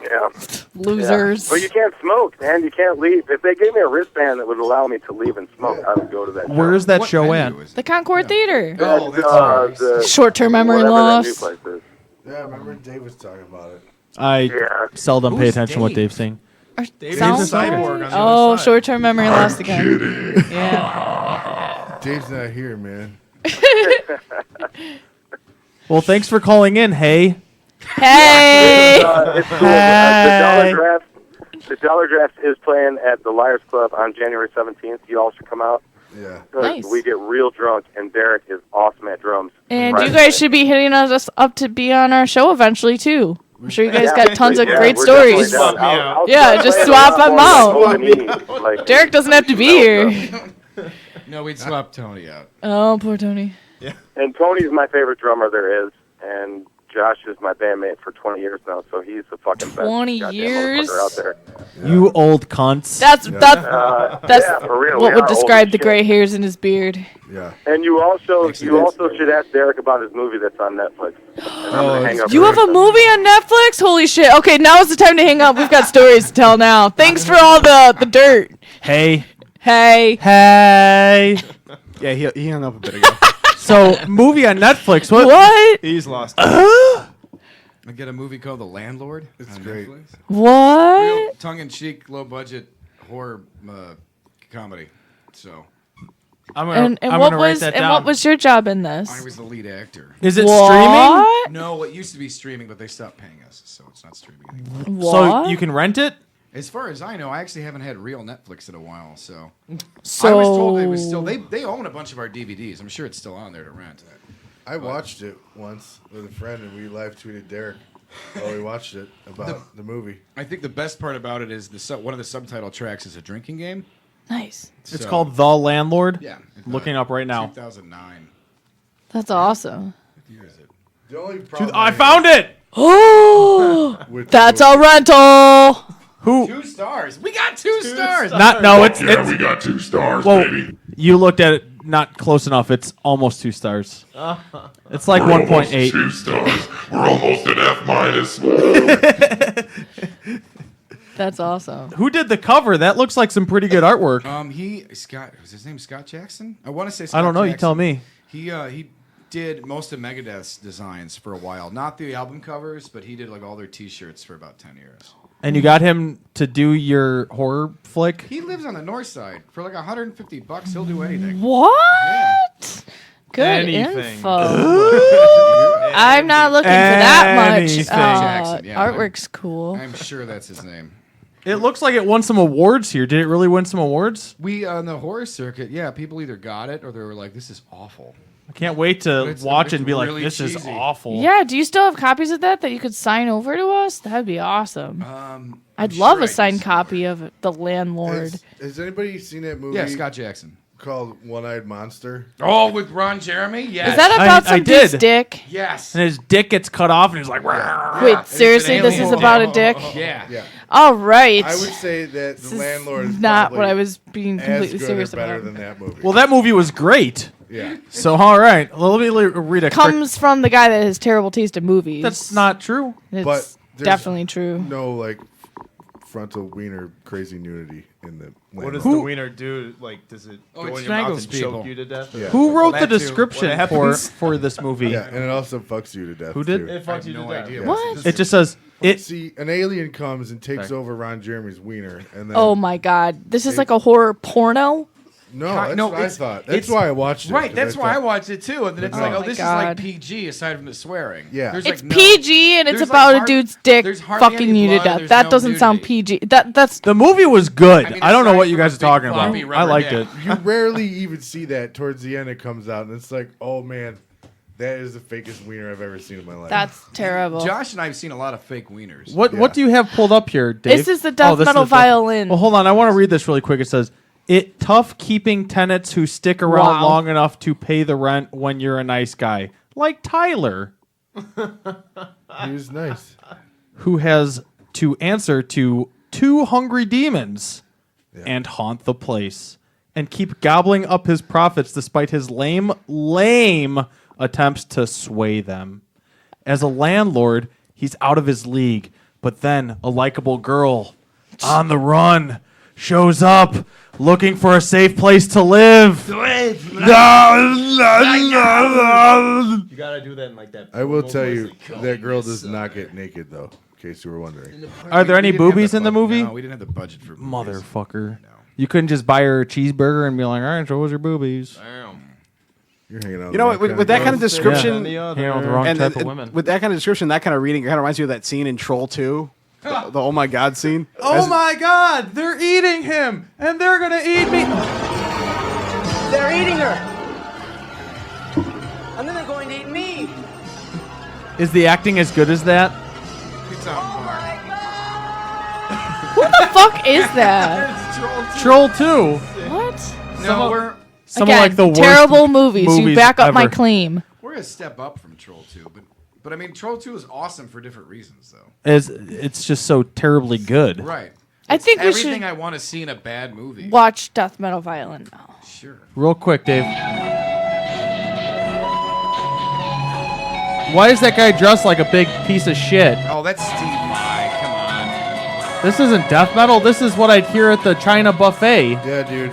Yeah. Losers. Well, you can't smoke, man. You can't leave. If they gave me a wristband that would allow me to leave and smoke, I would go to that show. Where's that What show venue at? is it? The Concord Theater. Oh, that's the Short-term memory whatever that loss. new place is. Yeah, I remember Dave was talking about it. I Yeah. seldom pay Who's attention to what Dave? Dave's saying. Or Dave's sound a cyborg guy? on the Oh, other side. short-term memory loss again. Yeah. Dave's not here, man. Well, thanks for calling in, hey. Hey. It's cool. Hey. The Dollar Draft is playing at the Liars Club on January 17th. You all should come out. Yeah. 'Cause Nice. We get real drunk, and Derek is awesome at drums. And Right. you guys should be hitting us up to be on our show eventually, too. I'm sure you guys got tons of great we're definitely stories. down. Swap me out. I'll Yeah, start just playing swap a lot them more out. than Tony. Like, Derek doesn't have to be here. No, we'd swap Tony out. Oh, poor Tony. And Tony's my favorite drummer there is, and Josh is my bandmate for 20 years now, so he's the fucking best 20 goddamn years? motherfucker out there. You old cunts. That's Yeah, for real, we what would are describe old the as gray shit. hairs in his beard. Yeah. And you also should ask Derek about his movie that's on Netflix. And I'm gonna hang up You have a movie on Netflix? Holy shit. Okay, now is the time to hang up. We've got stories to tell now. Thanks for all the dirt. Hey. Hey. Yeah, he hung up a bit ago. So, movie on Netflix. What? He's lost. I get a movie called The Landlord. It's on great. Netflix. What? Real tongue-in-cheek, low-budget horror comedy. So I'm And gonna what write was that and down. what was your job in this? I was the lead actor. Is it streaming? What? No, it used to be streaming, but they stopped paying us, so it's not streaming anymore. What? So you can rent it? As far as I know, I actually haven't had real Netflix in a while, so So I was told it was still. They own a bunch of our DVDs. I'm sure it's still on there to rent. I watched it once with a friend, and we live tweeted Derek while we watched it about the movie. I think the best part about it is one of the subtitle tracks is a drinking game. nice. It's So- called The Landlord? Yeah. Looking up right now. 2009. That's awesome. What year is it? The only problem I found it! Oh, with the that's movie- a rental. Who? 2 stars. We got 2 stars. No, it's Yeah, we got 2 stars, well, baby. you looked at it not close enough. It's almost 2 stars. It's like We're almost 1.8. 2 stars. We're almost at F minus. That's awesome. Who did the cover? That looks like some pretty good artwork. Scott. Was his name Scott Jackson? I want to say. Scott I don't know. You Jackson. tell me. He did most of Megadeth's designs for a while. Not the album covers, but he did like all their T-shirts for about 10 years. And you got him to do your horror flick? He lives on the north side. For like $150, he'll do anything. What? Good Anything. info. I'm not looking for that much. Anything. Jackson, yeah. Artwork's cool. I'm sure that's his name. It looks like it won some awards here. Did it really win some awards? We on the horror circuit, yeah, people either got it or they were like, "This is awful." I can't wait to It's- watch it's it and be like, really this is cheesy. awful. Yeah, do you still have copies of that you could sign over to us? That'd be awesome. I'd I'm love sure a I signed can- copy of The Landlord. Has anybody seen that movie Yeah, Scott Jackson. called One-Eyed Monster? Oh, with Ron Jeremy? Yes. Is that about I some dude's did. dick? Yes. And his dick gets cut off and he's like, "Rah." Wait, It's an seriously, this alien is about a dick. dick? Yeah. Yeah. All right. I would say that This The is Landlord is not probably what I was being as completely good serious or better about. than that movie. Well, that movie was great. yeah. So, all right. Well, let me read a quick. Comes from the guy that has terrible taste in movies. That's not true. It's But there's definitely true. No, like, frontal wiener crazy nudity in the What does Landlord. the wiener do? Like, does it Oh, go it in your mouth strangles and people. choke you to death? Yeah. Who wrote the That too. description What for happens? this movie? Yeah, and it also fucks you to death. Who did? too. It I fucks have you to no death. idea. What? It just says it. See, an alien comes and takes Sorry. over Ron Jeremy's wiener, and then Oh my god. This is like a horror porno? no, that's what I it's- thought. That's it's- why I watched it. Right, 'cause that's why I thought- watched it too. And then it's Oh like, oh, my this God. is like PG aside from the swearing. Yeah. There's It's like no- PG and it's there's about like a dude's dick there's hardly fucking any you to blood, death. there's That no doesn't sound nudity. PG. That's The movie was good. I mean, I don't know aside what you from guys a are big talking about. floppy I rubber liked dick. it. You rarely even see that towards the end. It comes out, and it's like, oh man, that is the fakest wiener I've ever seen in my life. that's terrible. Josh and I have seen a lot of fake wieners. What Yeah. What do you have pulled up here, Dave? This is the death this is metal the death- violin. Well, hold on. I want to read this really quick. It says, "It tough keeping tenants who stick around Wow. long enough to pay the rent when you're a nice guy, like Tyler, He was nice. who has to answer to 2 hungry demons and haunt the place and keep gobbling up his profits despite his lame attempts to sway them. As a landlord, he's out of his league, but then a likable girl on the run shows up looking for a safe place to live. You gotta do that in like that. I will porno tell voice, you like, that girl does not get naked though. In case you were wondering. Are there any We didn't have boobies in the movie? No, we didn't have the budget for boobies. Motherfucker. You couldn't just buy her a cheeseburger and be like, all right, show us your boobies. You're hanging out. You know, with that kind of description, Hanging out with the wrong and type of women. with that kind of description, that kind of reading, it kind of reminds me of that scene in Troll 2, the oh my god scene. Oh my God, they're eating him, and they're gonna eat me. They're eating her. And then they're going to eat me. Is the acting as good as that? It's on par. Who the fuck is that? Troll 2. What? No, we're Some Again, of like the worst terrible movies. You back up my ever. claim. we're a step up from Troll 2, but But I mean, Troll 2 is awesome for different reasons, though. It's just so terribly good. Right. I think we Everything should I want to see in a bad movie. watch Death Metal Violin now. Sure. Real quick, Dave. Why is that guy dressed like a big piece of shit? Oh, that's Steve Vai. Come on. This isn't death metal. This is what I'd hear at the China buffet. Yeah, dude.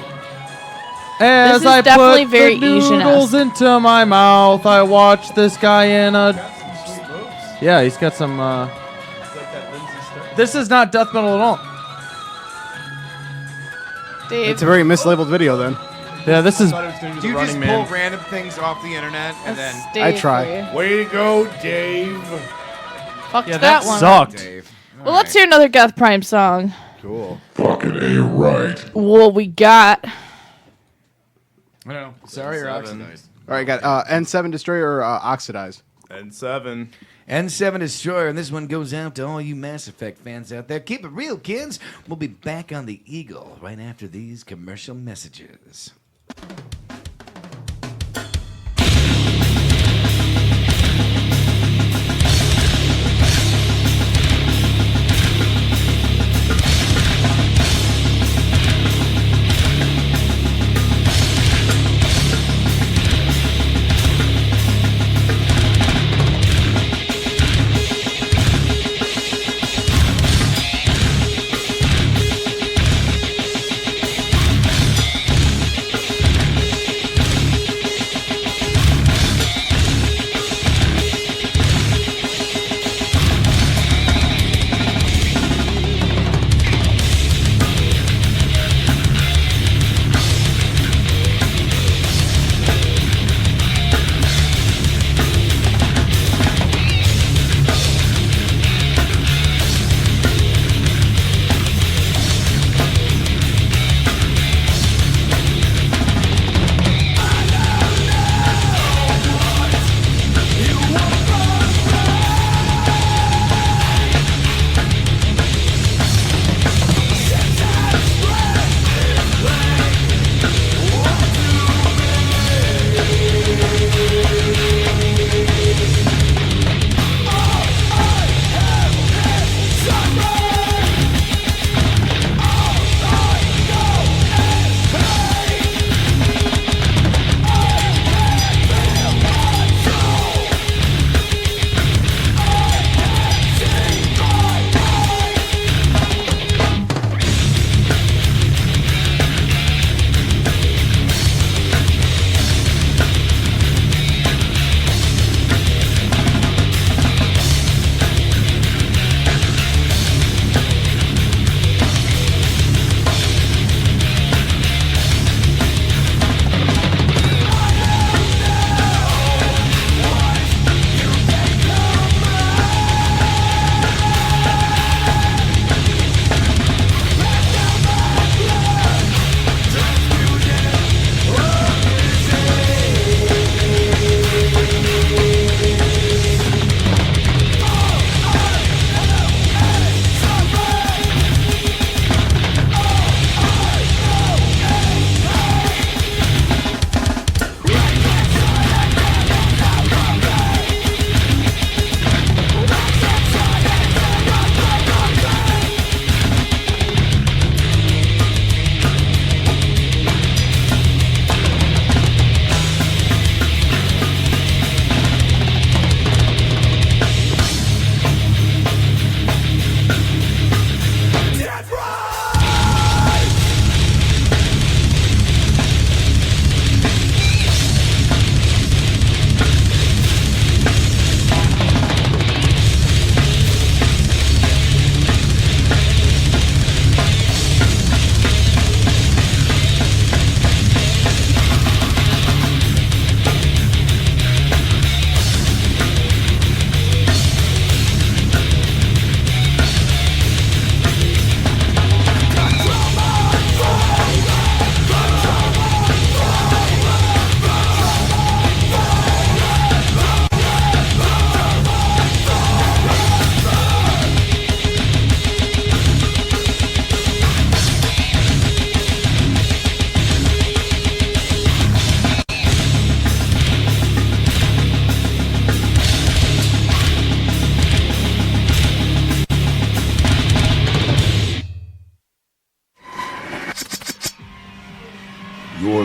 As is I definitely put very the noodles into my mouth, I watch this guy in a. Yeah, he's got some. This is not death metal at all. Dave, It's a very mislabeled video then. Yeah, this is. I thought it was gonna Do be you the just Running pull Man. random things off the internet and then... that's I Dave try. for you. Way to go, Dave. Fucked Yeah, that that one. sucked. Dave. Well, let's hear another Geth Prime song. Cool. Fucking A right. What we got? I don't know. Sorry or oxidized. All right, got N7 Destroyer or Oxidized. And 7. N7 Destroyer, and this one goes out to all you Mass Effect fans out there. Keep it real, kids. We'll be back on the Eagle right after these commercial messages.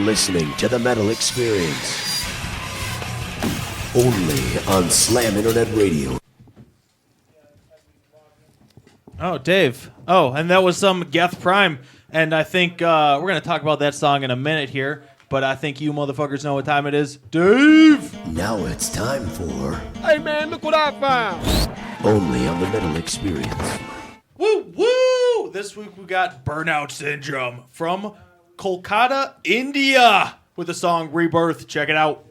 listening to the Metal Experience. Only on Slam Internet Radio. Oh, Dave. Oh, and that was some Geth Prime. And I think we're going to talk about that song in a minute here. But I think you motherfuckers know what time it is. Dave! Now it's time for... Hey, man, look what I found. Only on the Metal Experience. Woo, woo! This week we got Burnout Syndrome from Kolkata, India, with the song Rebirth. Check it out.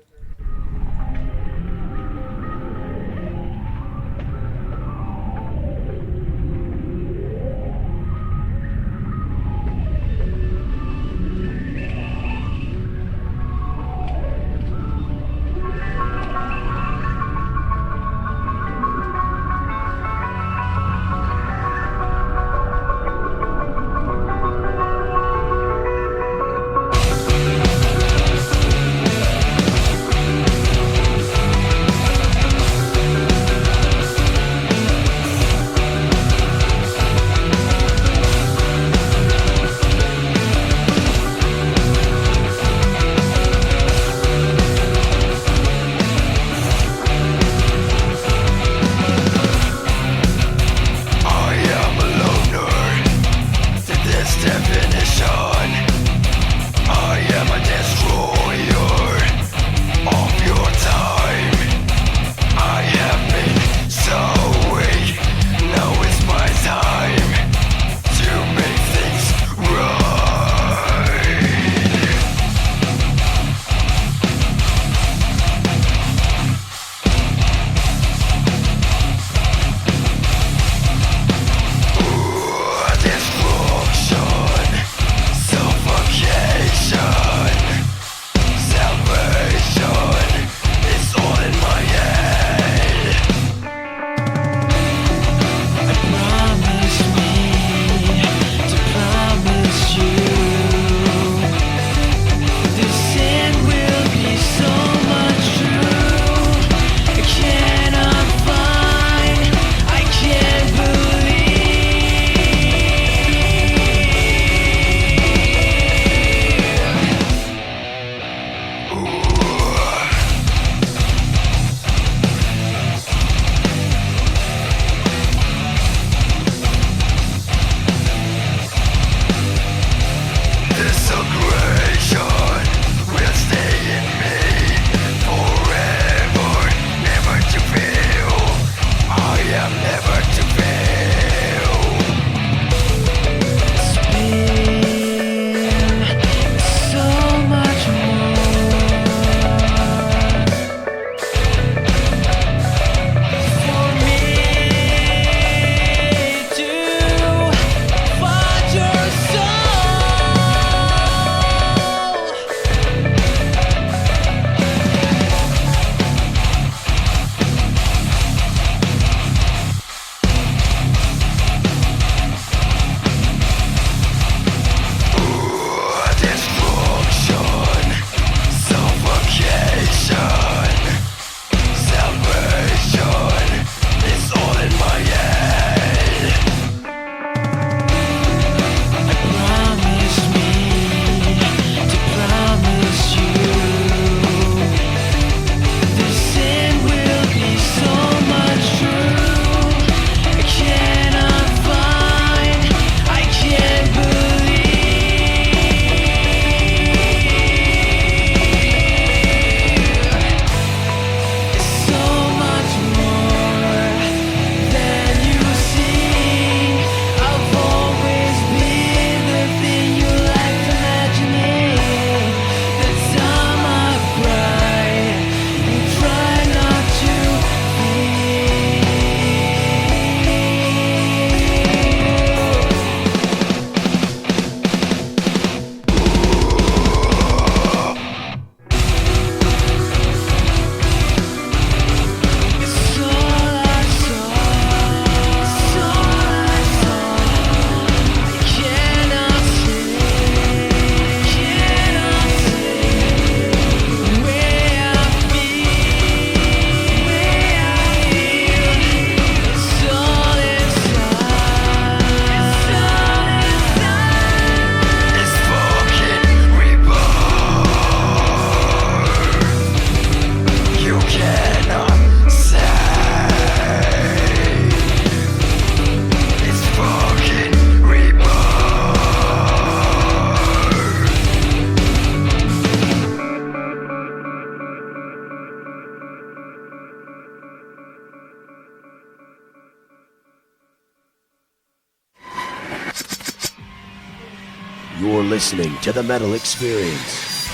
You're listening to the Metal Experience.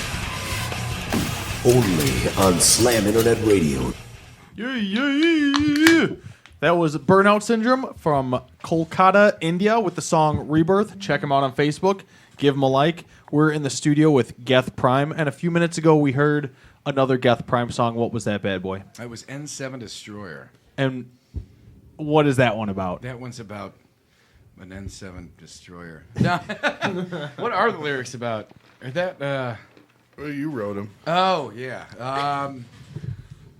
Only on Slam Internet Radio. Yeah. That was Burnout Syndrome from Kolkata, India, with the song Rebirth. Check them out on Facebook. Give them a like. We're in the studio with Geth Prime, and a few minutes ago we heard another Geth Prime song. What was that bad boy? That was N7 Destroyer. And what is that one about? That one's about an N7 Destroyer. What are the lyrics about? Are that, Well, you wrote them. Oh, yeah.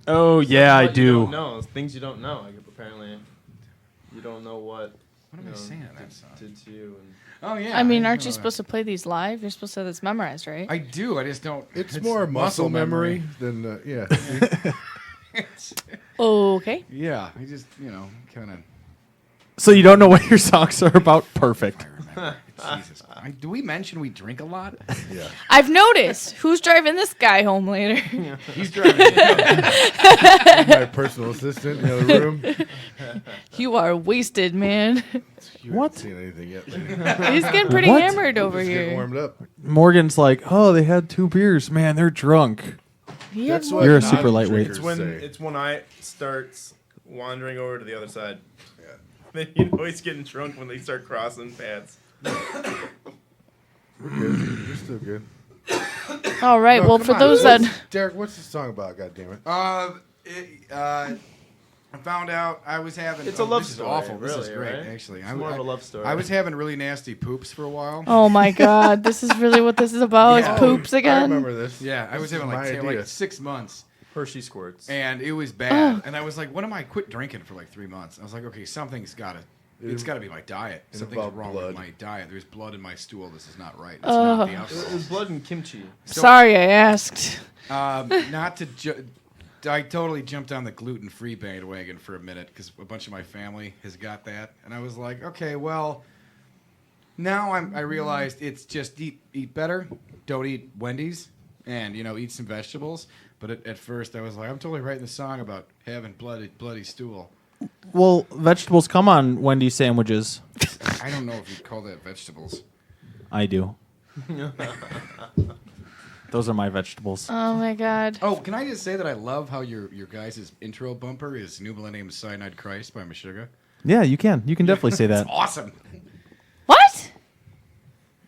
Oh, yeah, I What you do. don't know. Things you don't know. Like, apparently, you don't know what. What am I saying in that song? Did to you. And Oh, yeah. I mean, know aren't you that. supposed to play these live? You're supposed to have this memorized, right? I do. I just don't. It's more muscle memory than, yeah. Okay. Yeah. I just, kind of. So you don't know what your songs are about? Perfect. Jesus. Do we mention we drink a lot? Yeah. I've noticed. Who's driving this guy home later? He's driving. My personal assistant in the other room. You are wasted, man. You What? haven't seen anything yet. He's getting pretty What? hammered over Just getting here. warmed up. Morgan's like, oh, they had 2 beers. Man, they're drunk. He had That's more- what You're a super lightweight. non-drinkers it's when say. it's when I starts wandering over to the other side. Yeah. Then you know he's getting drunk when they start crossing paths. We're good. We're still good. All right. No, Well, come for on. those that Derek, what's the song about? God damn it! I found out I was having. It's a love this story, Is awful. This is really, great, right? actually. It's more of a love story. I was having really nasty poops for a while. Oh my God, this is really what this is about? Yeah. Is poops I again? remember this. Yeah, I was This having is like, my idea. like 6 months, Hershey squirts. and it was bad. And I was like, "What am I? Quit drinking for like 3 months." I was like, "Okay, something's got to. It's got to be my diet. It Something's involved wrong blood. with my diet. There's blood in my stool. This is not right. It's not the alcohol." There's blood and kimchi. Sorry, I asked. Not to. I totally jumped on the gluten-free bandwagon for a minute because a bunch of my family has got that, and I was like, okay, well, now I realized it's just eat better, don't eat Wendy's, and eat some vegetables. But at first, I was like, I'm totally writing the song about having bloody stool. Well, vegetables come on Wendy's sandwiches. I don't know if you'd call that vegetables. I do. Those are my vegetables. Oh my God. Oh, can I just say that I love how your guys' intro bumper is New Millennium Cyanide Christ by Meshuggah? Yeah, you can. You can definitely say that. It's awesome. What?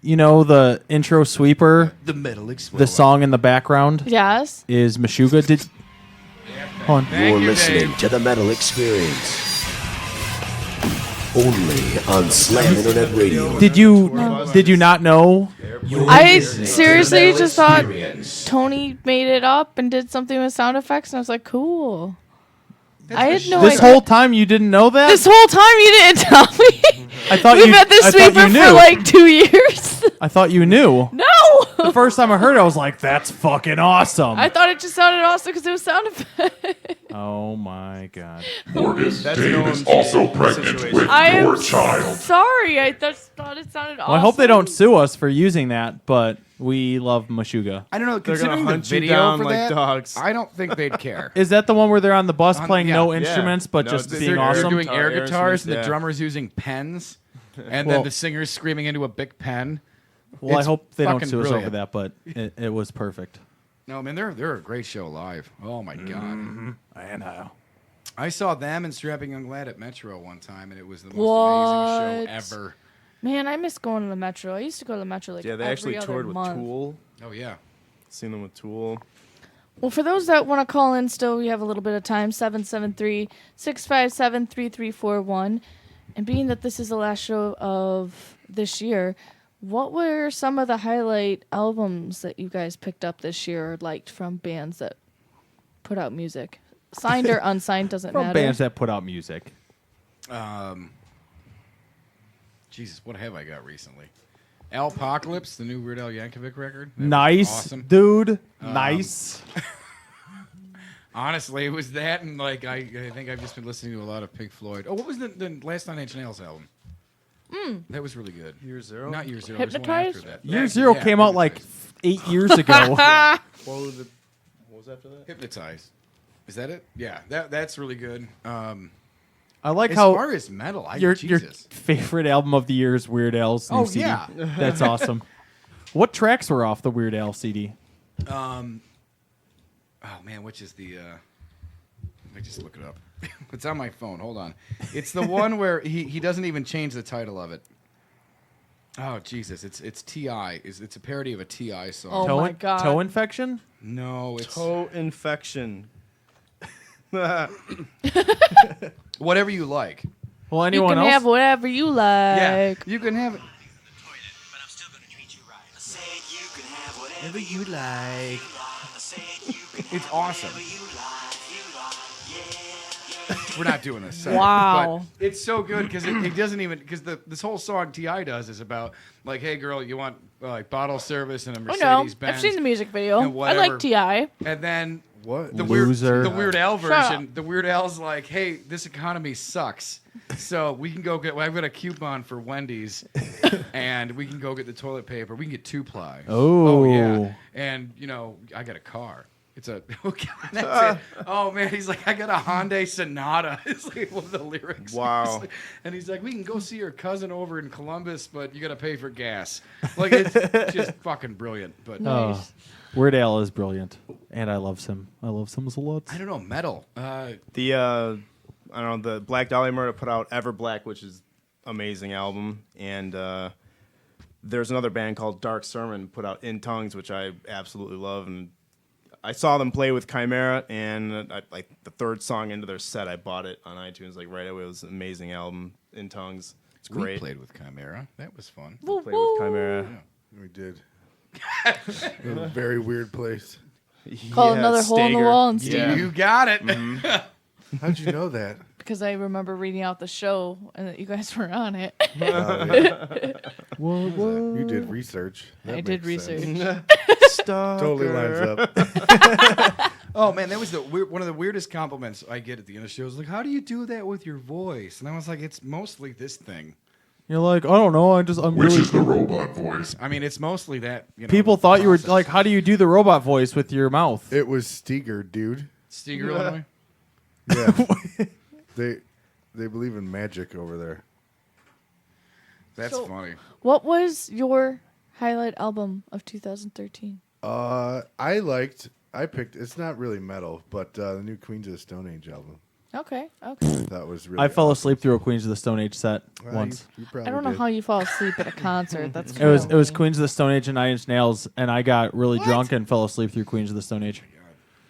You know the intro sweeper, The Metal Experience. the song in the background Yes. is Meshuggah. Hold on. You're you, listening Dave. to the Metal Experience. Only on Slam Internet Radio. Did you not know? I seriously just thought Tony made it up and did something with sound effects, and I was like, cool. I had no This idea. whole time you didn't know that? This whole time you didn't tell me. I thought We've you. had this I thought sweeper you knew. for like 2 years. I thought you knew. No. The first time I heard it, I was like, "That's fucking awesome." I thought it just sounded awesome because it was sound effects. Oh my god. Morgan, That's Dave no is also pregnant situation. with I am your child. sorry. I just thought it sounded awesome. Well, I hope they don't sue us for using that, but we love Meshuggah. I don't know. They're Considering gonna the hunt you video down for like that, dogs. I don't think they'd care. Is that the one where they're on the bus On- playing yeah. no Yeah. instruments but No, just they're- being They're awesome? doing air Air guitars and the instruments, yeah. drummer's using pens, and Well- then the singer's screaming into a big pen. Well, I It's hope they don't fucking sue us over brilliant. that, but it was perfect. No, man, they're a great show live. Oh my god, I know. I saw them and Strapping Young Lad at Metro one time, and it was the most What? amazing show ever. Man, I miss going to the Metro. I used to go to the Metro like Yeah, they every actually other toured with month. Tool. Oh yeah, Seen them with Tool. Well, for those that want to call in still, we have a little bit of time, 773-657-3341. And being that this is the last show of this year, what were some of the highlight albums that you guys picked up this year or liked from bands that put out music? Signed or unsigned, doesn't From matter. bands that put out music. Jesus, what have I got recently? Alpocalypse, the new Weird Al Yankovic record. That was Nice, awesome. dude. Nice. Honestly, it was that, and like I think I've just been listening to a lot of Pink Floyd. Oh, what was the last Nine Inch Nails album? That was really good. Year Zero. Not Year Zero. There's one Hypnotized? after that. Year Yeah, Zero yeah, came out like Hypnotized. 8 years ago. What was after that? Hypnotized. Is that it? Yeah, that's really good. I like As how far as metal, your Jesus. favorite album of the year is Weird Al's new Oh, CD. yeah. That's awesome. What tracks were off the Weird Al CD? Oh man, which is the? Let me just look it up. It's on my phone. Hold on. It's the one where he doesn't even change the title of it. Oh Jesus! It's T.I. It's a parody of a T.I. song. Oh my God. Toe infection? No, it's Toe infection. whatever you like. Well, You anyone can else? have whatever you like. Yeah, you can have it. Whatever you like. It's awesome. We're not doing this. Sorry. Wow. But it's so good because it doesn't even because this whole song T.I. does is about like, hey girl, you want like bottle service and a Oh Mercedes no, Benz. I've seen the music video. and I whatever. like Ti. And then What? the Loser. Weird Al Shut up. version. The Weird Al's like, hey, this economy sucks, so we can go get. Well, I've got a coupon for Wendy's, and we can go get the toilet paper. We can get 2-ply. Oh. yeah, and I got a car. It's a that's it. Oh man, he's like, I got a Hyundai Sonata. It's like one of the lyrics. Wow. He's like- and he's like, we can go see your cousin over in Columbus, but you got to pay for gas. Like it's just fucking brilliant. But Oh, Weird Al is brilliant, and I love him. I love him a lot. I don't know, metal. I don't know, the Black Dahlia Murder put out Ever Black, which is amazing album, and there's another band called Dark Sermon put out In Tongues, which I absolutely love, and I saw them play with Chimera, and like the third song into their set, I bought it on iTunes like right away. It was an amazing album, In Tongues. It's great. We played with Chimera. That was fun. Woo, Played with Chimera. We did. In a very weird place. Call another hole in the Stager. wall and Steve. Yeah. You got it. How'd you know that? Because I remember reading out the show and that you guys were on it. You did research. That I did makes sense. research. Totally lines up. Oh man, that was one of the weirdest compliments I get at the end of shows. Like, how do you do that with your voice? And I was like, it's mostly this thing. You're like, I don't know. I'm Which really. is the robot voice. I mean, it's mostly that. People thought you were process. like, how do you do the robot voice with your mouth? It was Steger, dude. Steger, Illinois. Yeah. they believe in magic over there. That's So- funny. What was your highlight album of 2013? I picked. It's not really metal, but the new Queens of the Stone Age album. Okay. That was really. I fell asleep through a Queens of the Stone Age set Well, once. you I probably don't know did. how you fall asleep at a concert. That's It was really- Queens of the Stone Age and Nine Inch Nails, and I got really drunk and fell asleep through Queens of the Stone Age.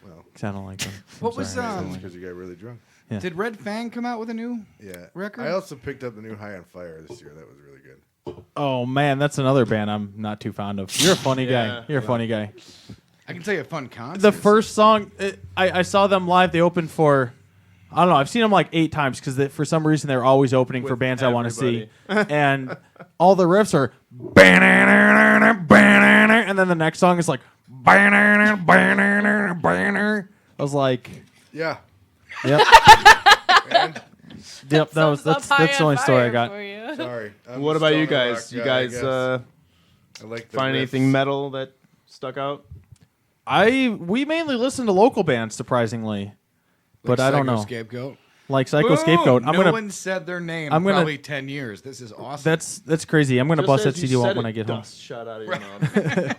Well, 'Cause I don't like them. What was that's because you got really drunk. Yeah. Did Red Fang come out with a new? Yeah. Record? I also picked up the new High on Fire this year. That was really good. Oh man, that's another band I'm not too fond of. You're a funny guy. You're a funny guy. I can tell you a fun concert. The first song, I saw them live. They opened for, I don't know. I've seen them like 8 times because for some reason they're always opening for With bands I want to see, everybody. and all the riffs are, and then the next song is like, I was like, Yeah. yep, yep. That's the only story I got. Sorry. I'm What a about you stoner guys? rock You guy, I guys guess. I like the find riffs. anything metal that stuck out? We mainly listen to local bands, surprisingly, but I don't know. Scapegoat. Like Psycho Boom! Scapegoat. No one said their name. I'm gonna- probably 10 years. This is awesome. That's crazy. I'm gonna bust that CD out when I get home. Dust shot out of your mouth.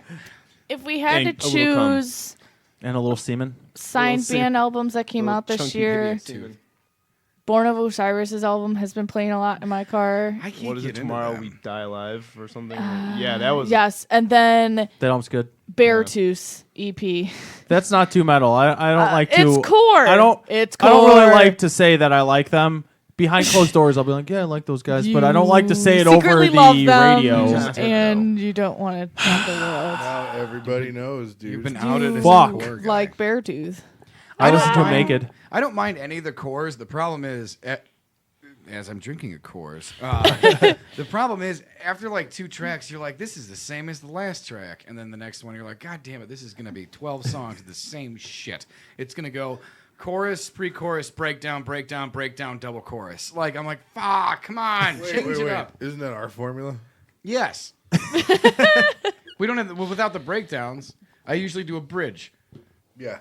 If we had And to a little cum. choose And a little semen. signed Little band albums that came out this Chunky year, hideous semen. Born of Osiris's album has been playing a lot in my car. I can't What is get it? into Tomorrow them. We Die Alive or something? Yeah, that was. Yes, and then That album's good. Beartooth EP. That's not too metal. I don't like to. It's core. I don't. It's I don't really core. like to say that I like them. Behind closed doors, I'll be like, yeah, I like those guys, but I don't like to say it over Secretly the love them, radio. and you don't want to tell the world. Now everybody knows, dude. You've been outed as Fuck. a core guy. Like Beartooth. I don't listen to them mind- naked. I don't mind any of the cores. The problem is, as I'm drinking a cores, the problem is after like 2 tracks, you're like, this is the same as the last track. And then the next one, you're like, God damn it, this is going to be 12 songs of the same shit. It's going to go chorus, pre-chorus, breakdown, breakdown, breakdown, double chorus. Like, I'm like, fuck, come on, change it up. Isn't that our formula? Yes. We don't have, without the breakdowns, I usually do a bridge. Yeah.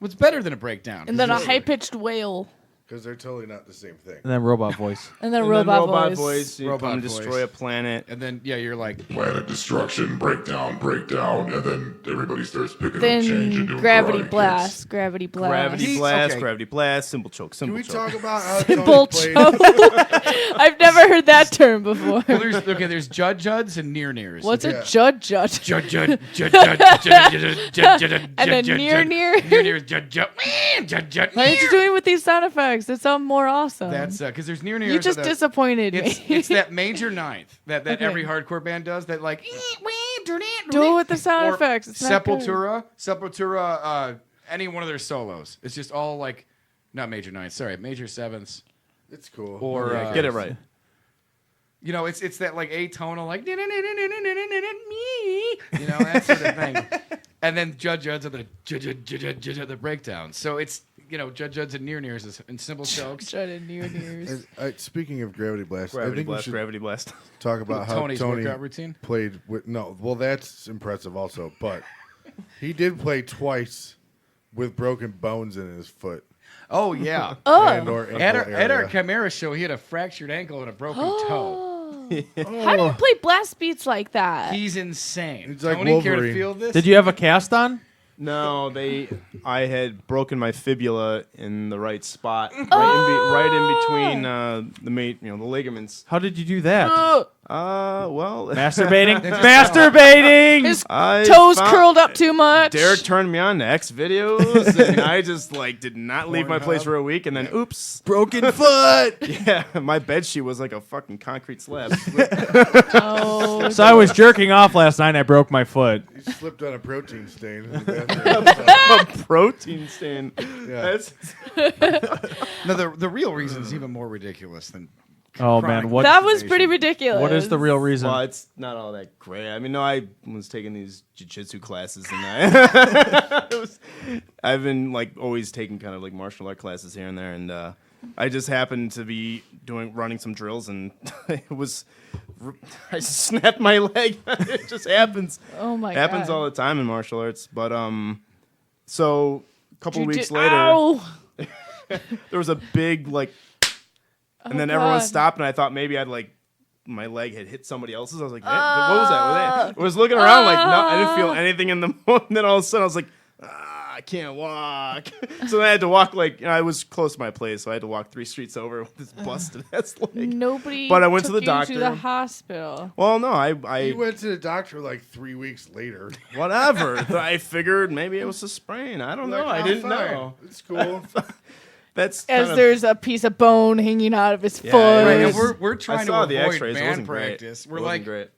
What's better than a breakdown? And then a high pitched wail. Because they're totally not the same thing. And then robot voice. And then And robot, robot voice. You Robot come voice. destroy a planet. And then you're like, Planet destruction, breakdown, and then everybody starts picking up change Then and doing gravity karate blast. kicks. Gravity blast. Gravity blast, simple choke, Can simple we choke. talk about how Simple Tony choke. played? I've never heard that term before. well, there's Juds and Nears. What's Yeah. a Jud? Judd. And a near. What are you doing with these sound effects? It sounds more awesome. That's because there's near. you just disappointed me. It's that major ninth that Okay. every hardcore band does. That like Do it with the sound or effects. It's not good. Sepultura, any one of their solos. It's just all like, not major ninths. Sorry, major sevenths. It's cool. Or Get it right. You know, it's that like atonal like me. You know, that sort of thing. And then Judd's are the breakdowns. So it's Judd's and nears and simple chokes. Judd and nears. Speaking of Gravity Blast, I Gravity think we blast, should gravity blast. talk about how Tony's Tony workout routine? played with. No, well, that's impressive also, but he did play twice with broken bones in his foot. Oh yeah. And or ankle At our area. Chimera show, he had a fractured ankle and a broken toe. How do you play blast beats like that? He's insane. He's like Tony, care to Wolverine. feel this? Did you have a cast on? No, I had broken my fibula in the right spot, right in between the ligaments. How did you do that? Well, Masturbating? Masturbating! His I toes found- curled up too much. Derek turned me on to X videos, and I just did not leave my place for a week, and then oops, Broken foot! yeah, my bed sheet was like a fucking concrete slab. Oh, So I was jerking off last night and I broke my foot. He slipped on a protein stain. In the bathroom. A protein stain. Yeah. No, the real reason is even more ridiculous than. Oh, chronic man. What, that was pretty ridiculous. what is the real reason? Well, it's not all that great. I mean, no, I was taking these jiu-jitsu classes, and I've been always taking kind of martial art classes here and there, and I just happened to be running some drills, and I snapped my leg. It just happens. Oh my happens God. all the time in martial arts. But so a couple weeks later, Ow! there was a big and then Oh, everyone God. stopped, and I thought maybe my leg had hit somebody else's. I was like, what was that? I was looking around no, I didn't feel anything in the moment. And then all of a sudden I was like, I can't walk. So then I had to walk I was close to my place, so I had to walk 3 streets over with this busted ass leg. Nobody But I went to took the you doctor. to the hospital. Well, no, He I went to the doctor 3 weeks later. whatever. I figured maybe it was a sprain. I don't know. Like, I "Oh, didn't fine. know. It's cool. That's As kind of- there's a piece of bone hanging out of his foot. Right, and was- we're I trying saw to the avoid X-rays. It band wasn't great. practice. It We're wasn't like, great.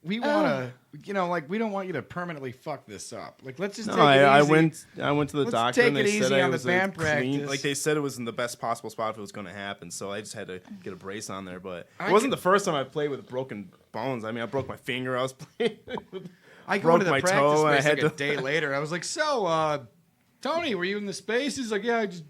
we want to, we don't want you to permanently fuck this up. Let's just No, take it easy. I went to the Let's doctor, take and it they easy said on I the was band clean. practice. They said it was in the best possible spot if it was going to happen. So I just had to get a brace on there. But I it wasn't can- the first time I played with broken bones. I mean, I broke my finger. I was playing. I go broke into the my practice toe, and I space had a to- day later. I was like, so, Tony, were you in the space? He's like, yeah, I just,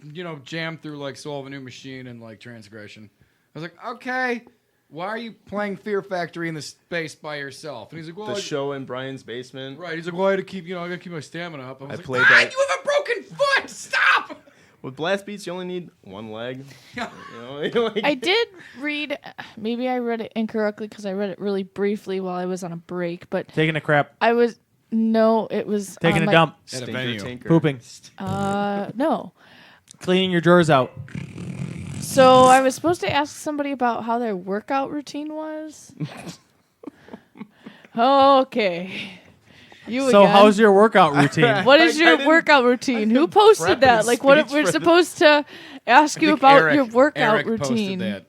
jammed through Soul of a New Machine and Transgression. I was like, okay, why are you playing Fear Factory in the space by yourself? And he's like, well, The show in Brian's basement. right. He's like, well, I had to keep, I got to keep my stamina up. I was I like, played ah, that- you have a broken foot. Stop. With blast beats, you only need one leg. I did read, maybe I read it incorrectly because I read it really briefly while I was on a break, but Taking a crap. it was Taking on a dump. At a Stinker venue. tinker. Pooping. No. Cleaning your drawers out. So I was supposed to ask somebody about how their workout routine was. Okay. You So again. how's your workout routine? What is your I didn't- workout routine? Who posted prep that? a Like, what speech we're for supposed to ask you about your workout Eric routine? Posted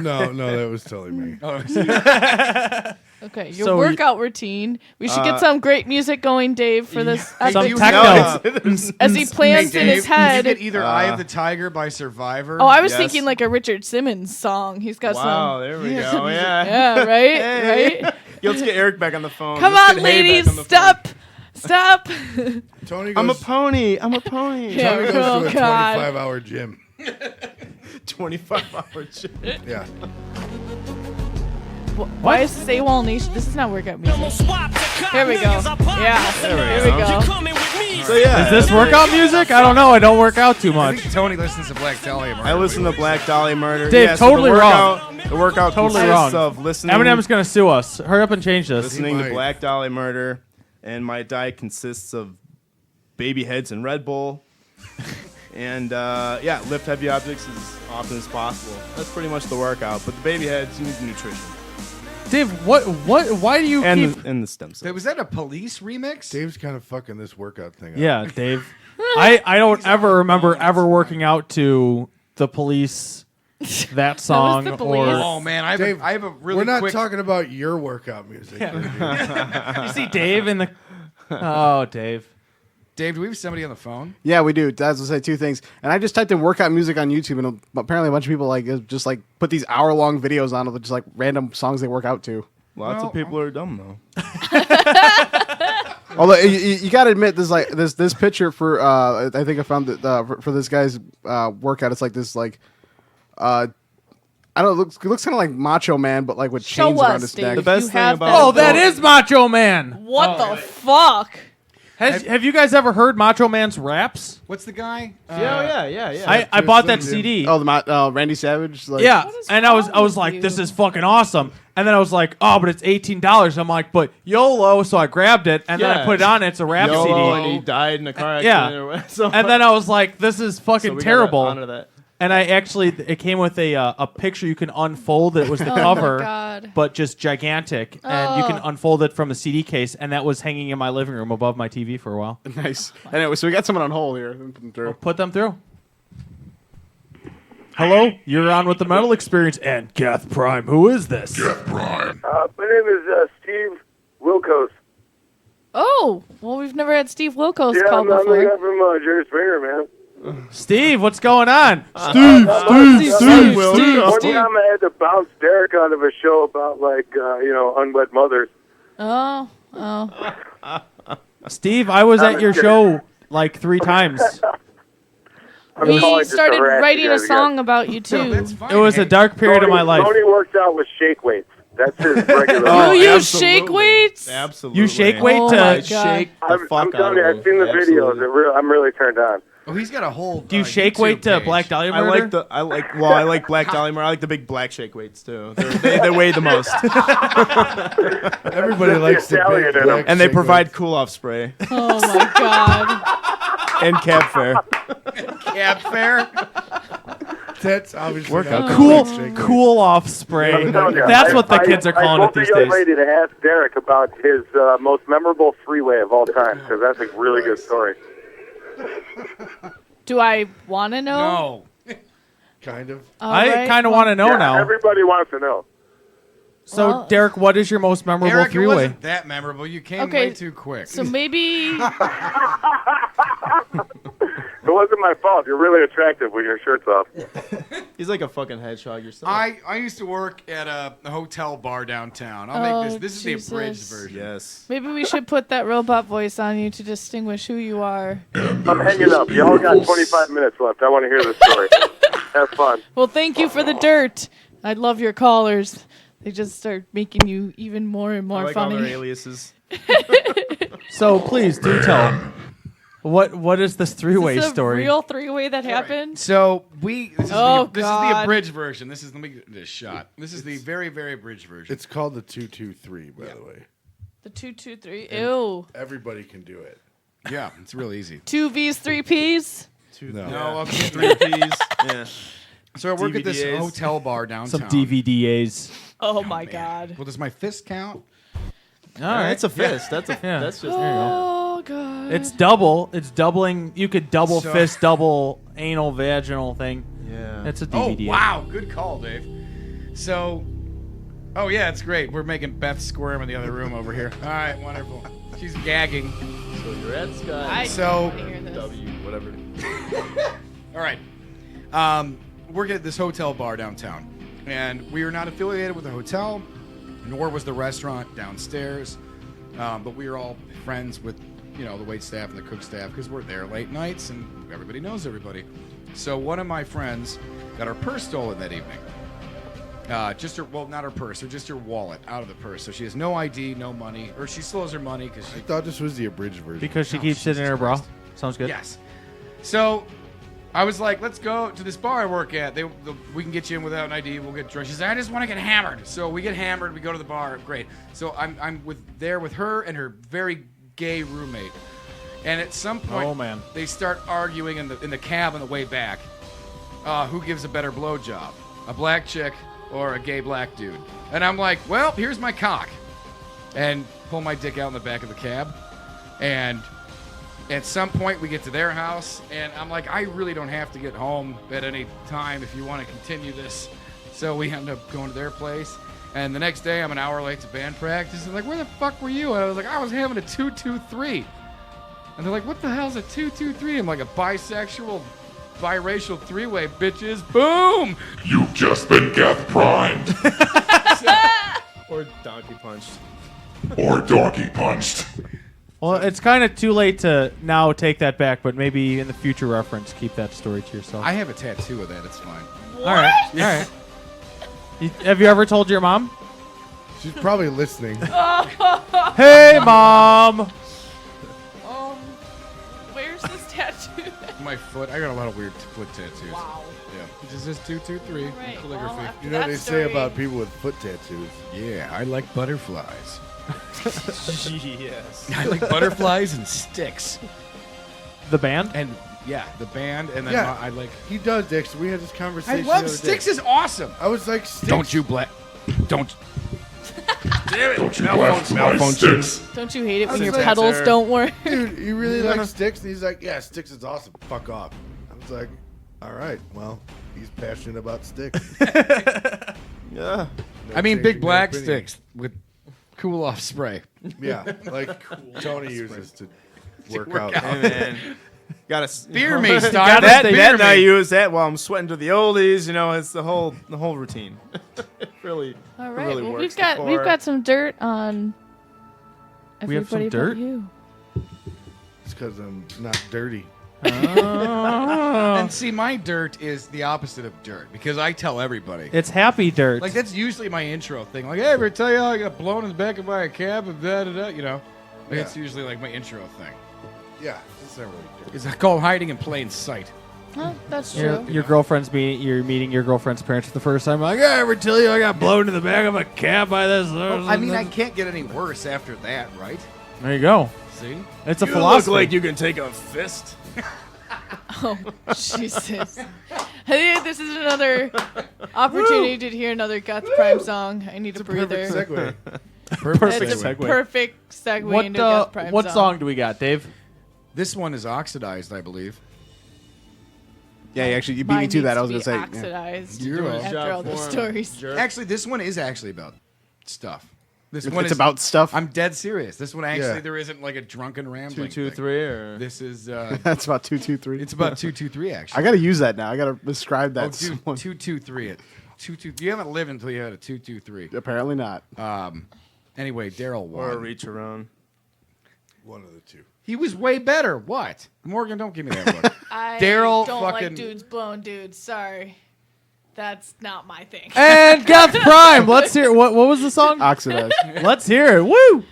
No, that was totally me. that. Okay, your So workout routine. We should get some great music going, Dave, for this. Hey, Some do you techno. know- as he plans Hey, in his Dave, did head. you get either Eye of the Tiger by Survivor? Oh, I was Yes. thinking like a Richard Simmons song. He's got Wow, there we go. Yeah. Yeah, right? Hey. Right? Yeah, let's get Eric back on the phone. Come Let's on, get Hay back ladies, on the stop. Stop. Tony phone. I'm a goes, pony. I'm a pony. Yeah. Tony goes Oh, to a God. 25-hour gym. 25-hour gym. Yeah. Why is this AWOL Nation? This is not workout music. Here we go. Yeah. Here we go. So yeah, Is this workout music? I don't know. I don't work out too I much. think Tony listens to Black Dahlia Murder. I listen to Black Dahlia Murder. Dave, Yeah, so totally wrong. The workout Totally consists wrong. of listening. Eminem's gonna sue us. Hurry up and change this. Listening to might. Black Dahlia Murder, and my diet consists of baby heads and Red Bull, and lift heavy objects as often as possible. That's pretty much the workout. But the baby heads, you need the nutrition Dave, why do you keep... and the stem cells. Was that a Police remix? Dave's kind of fucking this workout thing up. Yeah, Dave. I don't ever remember ever working out to the Police, that song, the or... Police. Oh man, I have a really We're not quick. talking about your workout music. You see Dave in the... Oh, Dave. Dave, do we have somebody on the phone? Yeah, we do. That's to say two things. And I just typed in workout music on YouTube, and apparently a bunch of people just put these hour-long videos on of just like random songs they work out to. Lots of people are dumb though. Although you got to admit, this picture for I think I found that for this guy's workout, it's like this I don't know, it looks kind of like Macho Man, but like with Show chains around us, his Dave. neck. The best You thing have about Oh, that is Macho Man. What the fuck? Have you guys ever heard Macho Man's raps? What's the guy? yeah. I bought that CD. Oh, the Randy Savage. Like, Yeah, is and I was wrong with like, you? this is fucking awesome. And then I was like, oh, but it's $18. I'm like, but YOLO, so I grabbed it, and then I Yeah. put it on. It's a rap YOLO, and CD. he died in a car Yeah. accident. Or what, so And then I was like, this is so fucking we gotta terrible. honor that. And it came with a picture you can unfold. It was the cover, God. but just gigantic, and you can unfold it from the CD case. And that was hanging in my living room above my TV for a while. Nice. Anyway, so we got someone on hold here. Let me put them through. Put them through. Hello, you're on with the Metal Experience and Geth Prime. Who is this? Geth Prime. My name is Steve Wilkos. Oh, well, we've never had Steve Wilkos Yeah, call I'm the before. guy from Jerry Springer, man. Steve, what's going on? Steve. One time I had to bounce Derek out of a show about unwed mothers. Oh. Steve, I was at your show like 3 times. I'm We calling just to started harass writing you a guys again. song about you, too. That's fine. It was a dark period of my life. Tony works out with shake weights. That's his regular. Oh, You use absolutely. shake weights? Absolutely. You shake weight Oh to... my God. Shake the I'm fuck out telling you, of I've seen the him. videos. Absolutely. I'm really turned on. Oh, he's got a whole. Do you shake YouTube weight to page. Black Dahlia I Murder? like Black Dahlia Murder. I like the big black shake weights too. They weigh the most, Everybody likes the Italian big in 'em. black and they shake provide weights. cool off spray Oh, my God. and cab fare. Cab fare. That's obviously Workout. not Cool, the big shake weight. cool off spray. I'm telling you, That's what the kids are calling I it these told the young days. lady to ask Derek about his most memorable freeway of all time, because that's a really good story. Do I want to know? No. Kind of. All I right, kind of well, want to know Yeah, now. everybody wants to know. So, Well- Derek, what is your most memorable Eric, it freeway? wasn't that memorable. You came Okay, way too quick. So maybe... It wasn't my fault. You're really attractive with your shirts off. He's like a fucking hedgehog. You're still. I used to work at a hotel bar downtown. I'll make Oh, this. This is the abridged Jesus. version. Yes. Maybe we should put that robot voice on you to distinguish who you are. I'm hanging up. Y'all got 25 minutes left. I want to hear the story. Have fun. Well, thank you for the dirt. I love your callers. They just start making you even more and I more like all their funny. aliases. So, please, do tell. What is this three-way Is this a story? real three-way that happened? So this is Oh, this is the God. abridged version. Let me get this shot. This is the very, very abridged version. It's called the 223, by the way. The 223. Ew. Everybody can do it. Yeah, it's real easy. 2 V's, 3 P's. No. No, okay. 3 Ps. Yeah. So I work at this DVDs. hotel bar downtown. Some DVDs. Oh, my Man. God. Well, does my fist count? All right. That's a fist. That's a. Yeah. That's just. Oh, God. It's double. It's doubling. You could double So- fist, double anal, vaginal thing. Yeah. It's a Oh, DVD. wow. Good call, Dave. So, oh, yeah, it's great. We're making Beth squirm in the other room over here. All right, wonderful. She's gagging. So you're at Sky. I So- don't wanna hear this. W, whatever. All right. Working at this hotel bar downtown. And we are not affiliated with the hotel, nor was the restaurant downstairs. But we are all friends with, the wait staff and the cook staff because we're there late nights and everybody knows everybody. So one of my friends got our purse stolen that evening. Just her, well, not her purse, or just her wallet out of the purse. So she has no ID, no money, or she still has her money because she I thought this was the abridged version. Because she keeps it in her bra. Sounds good. Yes. So I was like, let's go to this bar I work at. We can get you in without an ID. We'll get drunk. She said, I just want to get hammered. So we get hammered. We go to the bar. Great. So I'm there with her and her very gay roommate. And at some point, they start arguing in the cab on the way back. Who gives a better blowjob, a black chick or a gay black dude? And I'm like, well, here's my cock, and pull my dick out in the back of the cab. And at some point, we get to their house, and I'm like, I really don't have to get home at any time if you want to continue this. So we end up going to their place. And the next day, I'm an hour late to band practice. And like, where the fuck were you? And I was like, I was having a 2-2-3. And they're like, what the hell's a 2-2-3? I'm like, a bisexual, biracial three-way, bitches. Boom! You've just been Geth primed. Or donkey punched. Or donkey punched. Well, it's kind of too late to now take that back, but maybe in the future reference, keep that story to yourself. I have a tattoo of that. It's fine. All right. All right. Have you ever told your mom? She's probably listening. Hey, Mom! Where's this tattoo? My foot. I got a lot of weird foot tattoos. Wow. Yeah. It just says 223 Right, well, calligraphy. after You know what that they story- say about people with foot tattoos? Yeah, I like butterflies. Yes. I like butterflies and sticks. The band? And yeah, the band, and then Yeah. I like. He does, Dexter. We had this I conversation. the love other sticks. day. Is awesome. I was like, sticks. Don't you Don't. Damn it. Don't you blast my sticks. Don't you hate it when I your was like, pedals sir. don't work? Dude, you really like sticks? And he's like, yeah, sticks is awesome. Fuck off. I was like, all right, well, he's passionate about sticks. Yeah. I mean, changing big my black opinion. sticks with cool off spray. Yeah, like Tony uses to work out. Hey, man. Gotta Spear me, Stein. that Spear that I me. use that while I'm sweating to the oldies. You know, it's the whole routine. really. All right. really well, works we've got some dirt on We have some everybody but dirt? you. It's because I'm not dirty. And see, my dirt is the opposite of dirt because I tell everybody. It's happy dirt. Like that's usually my intro thing. Like, hey, ever tell you how I got blown in the back of by a cab and da da da. You know, like, Yeah. it's usually like my intro thing. Yeah, it's not really dirty. It's called hiding in plain sight. Oh, that's Your, true. your girlfriend's you're meeting your girlfriend's parents for the first time. Like, I ever tell you I got blown in the back of a cab by this? I mean, I can't get any worse after that, right? There you go. See? It's a You philosophy. look like you can take a fist. Oh, Jesus. I think this is another opportunity to hear another Geth Prime song. I need a breather. Perfect segue. Perfect It's a segue. perfect segue What into a Geth Prime what song. song do we got, Dave? This one is oxidized, I believe. Yeah, you beat me Mine to that. I was needs going to to be say. Yeah. oxidized You're welcome. after all the stories. Actually, this one is actually about stuff. This It's one is about stuff. I'm dead serious. This one actually, Yeah. there isn't like a drunken rambling. 2, 2, thing. 3, or This is That's about 223. it's about 223 actually. I got to use that now. I got to describe that. Oh, dude, song. 223 it. 22. You haven't lived until you had a 223. Apparently not. Anyway, Daryl or a won. reach around. One of the two. He was way better. What? Morgan, don't give me that look. I Daryl don't fucking- like dudes blowing dudes. Sorry. That's not my thing. And Geth Prime. Let's hear what was the song? Oxidized. Let's hear it. Woo!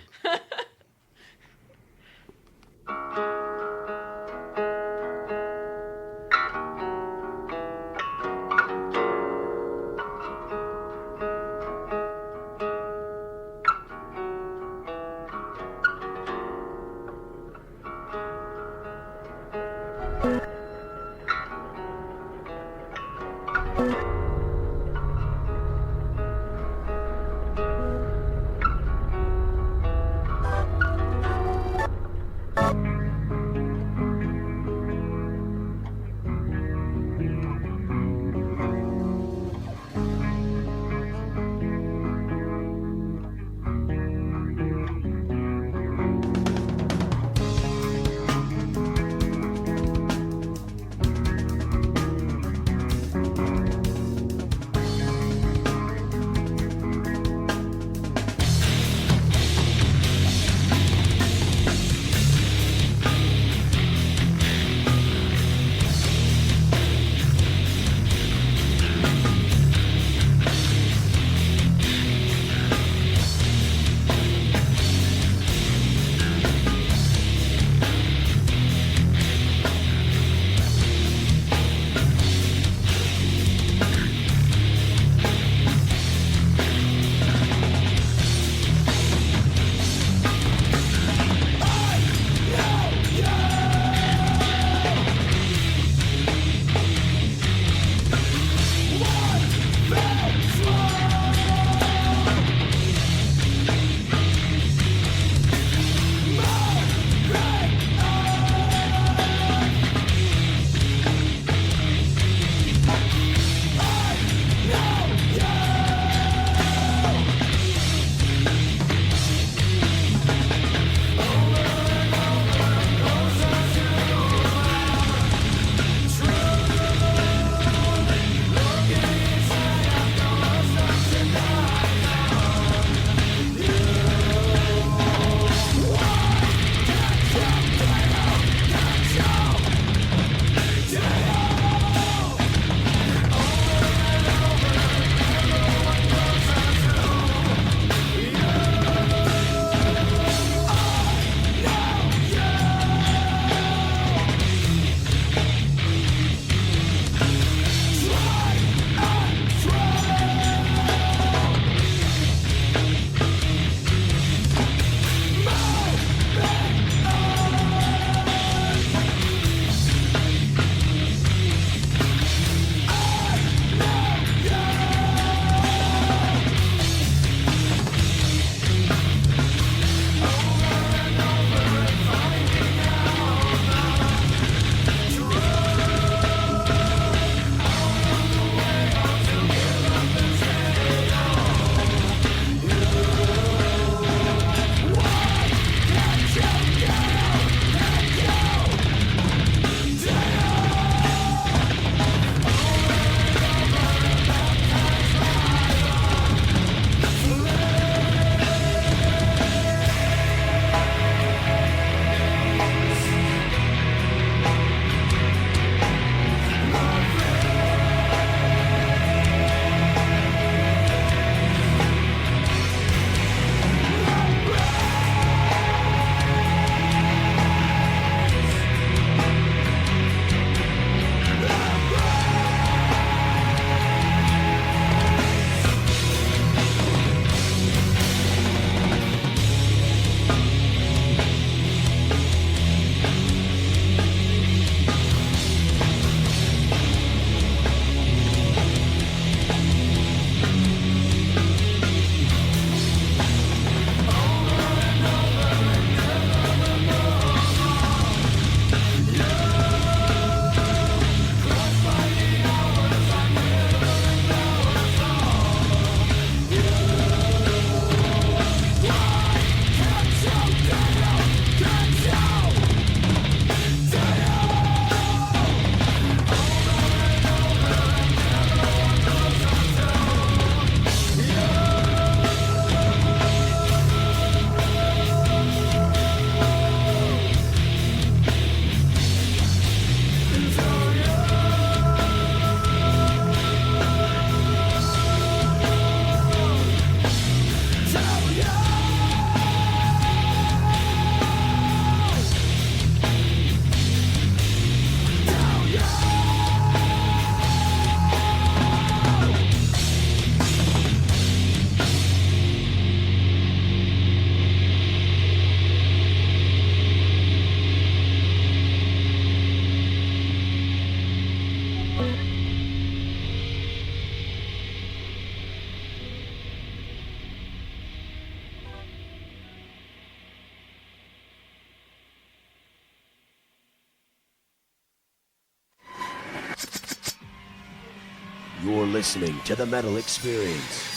You're listening to the Metal Experience.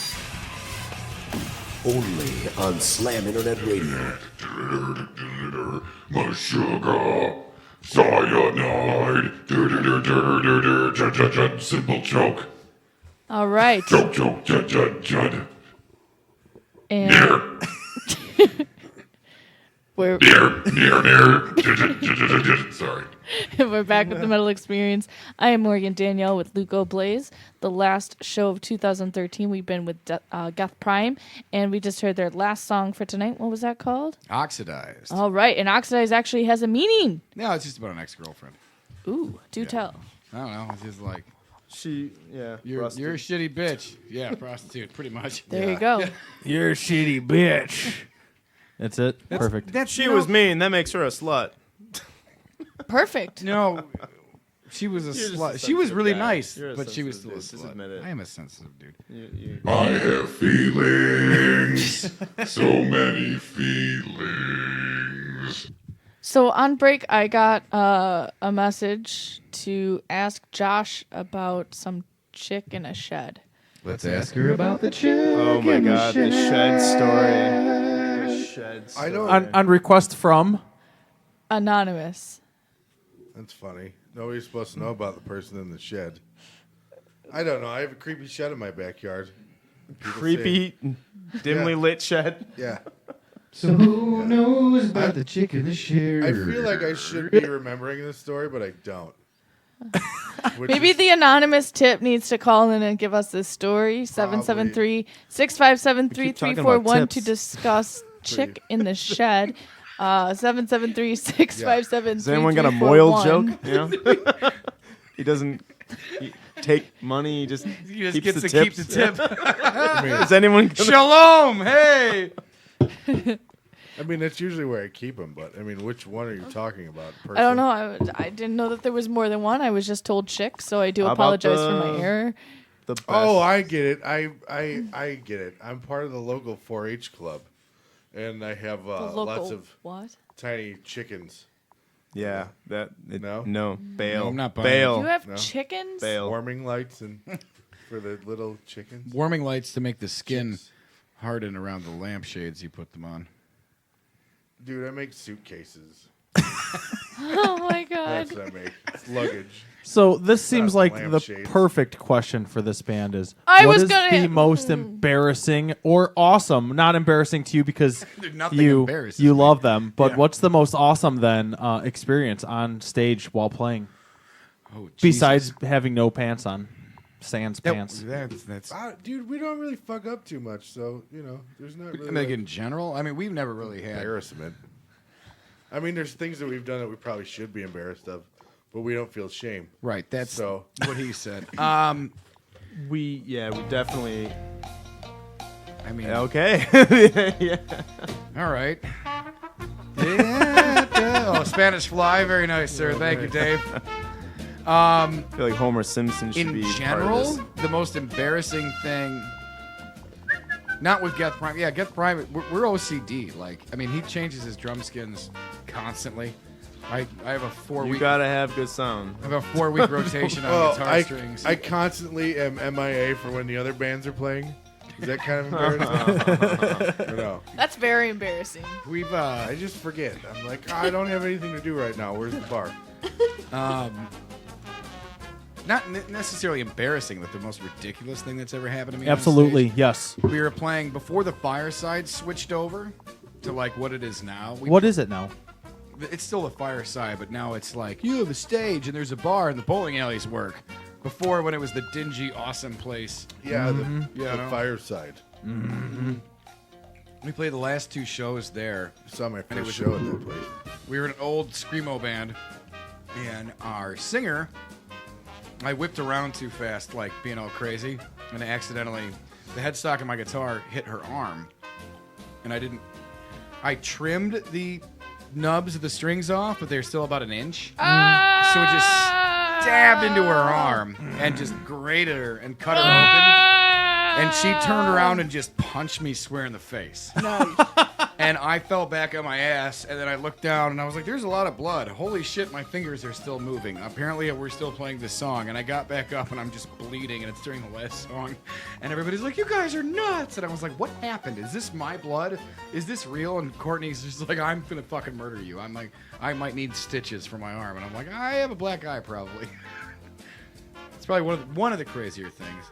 Only on Slam Internet Radio. My sugar, cyanide, simple joke. All right. Joke, jud. And we're Sorry. we're back with the Metal Experience. I am Morgan Danielle with Luco Blaze. The last show of 2013, we've been with Geth Prime, and we just heard their last song for tonight. What was that called? Oxidized. All right, and Oxidized actually has a meaning. No, it's just about an ex-girlfriend. Ooh, do tell. I don't know. It's just like, you're a rusty. shitty bitch. Yeah, prostitute, pretty much. There you go. You're a shitty bitch. That's it. Perfect. She was mean. That makes her a slut. Perfect. No, she was a You're just slut. a she was sensitive really guy. nice, You're a but she was sensitive still a dude. Just slut. admit it. I am a sensitive dude. I have feelings. So many feelings. So on break, I got a message to ask Josh about some chick in a shed. Let's ask her about the chick. Oh my god, the shed story. The shed story. I don't. On request from. Anonymous. That's funny. Nobody's supposed to know about the person in the shed. I don't know. I have a creepy shed in my backyard. People Creepy, dimly lit shed. say- yeah. So who knows about the chick in the shed? I feel like I should be remembering this story, but I don't. Which Maybe is- the anonymous tip needs to call in and give us this story. 773-657-3341 to tips. discuss chick in the shed. 773-657-3341. Has anyone got a Moyle joke? You know? He doesn't take money. He just keeps gets the to keep tips. the tip. Is anyone gonna- Shalom, hey. I mean, that's usually where I keep them, but I mean, which one are you talking about? I don't know. I didn't know that there was more than one. I was just told chick, so I do How about apologize for my the- error. The best. Oh, I get it. I get it. I'm part of the local 4-H club, and I have The local lots of what? tiny chickens. yeah. No? No. Bail. No, I'm not buying Bail. You have No. chickens? Bail. Warming lights and for the little chickens. Warming lights to make the skin Chicks. harden around the lampshades you put them on. Dude, I make suitcases. Oh my god. That's what I make. It's luggage. So this seems Not like the lampshades. perfect question for this band is: I what was is gonna- the most embarrassing or awesome? Not embarrassing to you because Nothing you embarrasses you me. love them, but Yeah. what's the most awesome then experience on stage while playing? Oh, Besides having no pants on, sans pants. That's Dude, we don't really fuck up too much, so, you know, there's not really I mean, in general, I mean, we've never really had. embarrassment. I mean, there's things that we've done that we probably should be embarrassed of, but we don't feel shame. Right, that's So- what he said. We definitely. I mean, Okay. Yeah. all right. Oh, Spanish Fly, very nice, sir. Thank you, Dave. I feel like Homer Simpson should In be general, part of this. the most embarrassing thing. Not with Geth Prime. Yeah, Geth Prime, we're OCD. Like, I mean, he changes his drum skins constantly. I have a You 4-week. gotta have good sound. I have a 4-week rotation on Well, guitar strings. I constantly am MIA for when the other bands are playing. Is that kind of embarrassing? Or no? That's very embarrassing. We've I just forget. I'm like, I don't have anything to do right now. Where's the bar? not necessarily embarrassing, but the most ridiculous thing that's ever happened to me. Absolutely, On stage. yes. We were playing before the Fireside switched over to like what it is now. What is it now? It's still the Fireside, but now it's like you have a stage and there's a bar and the bowling alleys work. Before, when it was the dingy, awesome place. Yeah, Yeah, the no. fireside. We played the last 2 shows there. Saw my it first was- show at that place. We were an old screamo band, and our singer, I whipped around too fast, like being all crazy, and accidentally, the headstock of my guitar hit her arm, and I trimmed the nubs of the strings off, but they're still about an inch, so it just stabbed into her arm and just grated her and cut her open, and she turned around and just punched me square in the face. Nice. And I fell back on my ass, and then I looked down, and I was like, there's a lot of blood. Holy shit, my fingers are still moving. Apparently, we're still playing this song, and I got back up, and I'm just bleeding, and it's during the last song. And everybody's like, you guys are nuts. And I was like, what happened? Is this my blood? Is this real? And Courtney's just like, I'm going to fucking murder you. I'm like, I might need stitches for my arm. And I'm like, I have a black eye, probably. It's probably one of the crazier things.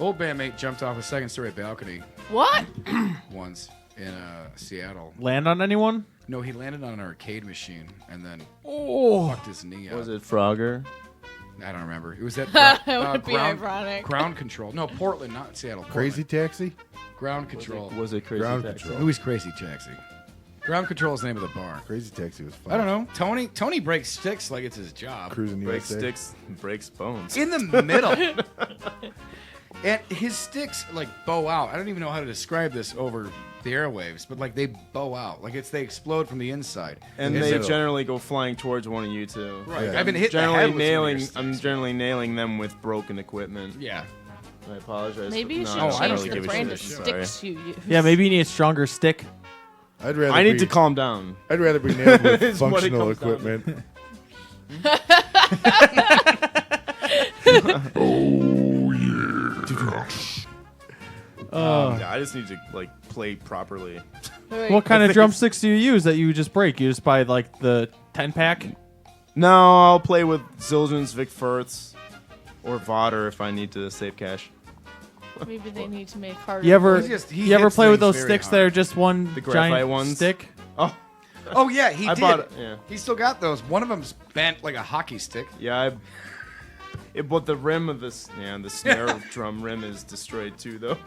Old bandmate jumped off a second-story balcony What? once in Seattle. Land on anyone? No, he landed on an arcade machine and then fucked his knee up. Was it Frogger? I don't remember. It was at That would be ironic. Ground control. No, Portland, not Seattle. Crazy Portland. Taxi? Ground control. Was it Crazy Ground Taxi? Control. Who is Crazy Taxi? Ground control is the name of the bar. Crazy Taxi was fun. I don't know. Tony breaks sticks like it's his job. Cruising Breaks USA. sticks, breaks bones. In the middle. And his sticks like bow out. I don't even know how to describe this over the airwaves, but like they bow out. Like they explode from the inside. And In the they middle. generally go flying towards one of you two. Right. Yeah. I've been hit in the head with some of your sticks. I'm generally nailing them with broken equipment. Yeah. I apologize. Maybe you No, should I don't I don't change really give the give a brand of shit. sticks Sorry. you use. Yeah, maybe you need a stronger stick. I'd rather I need be, to calm down. I'd rather be nailed with Is what it functional comes down to. equipment. Yeah, I just need to like play properly. Wait, What kind of drumsticks do you use that you just break? You just buy like the 10-pack? No, I'll play with Zildjian's, Vic Firths, or Vodder if I need to save cash. Maybe they need to make harder. You ever He you ever hits play with things those very sticks that are hard. just one The graphite giant ones? stick? Oh, Oh yeah, he I did. bought it, yeah. He still got those. One of them's bent like a hockey stick. yeah. But the rim of this, the snare drum rim is destroyed too, though.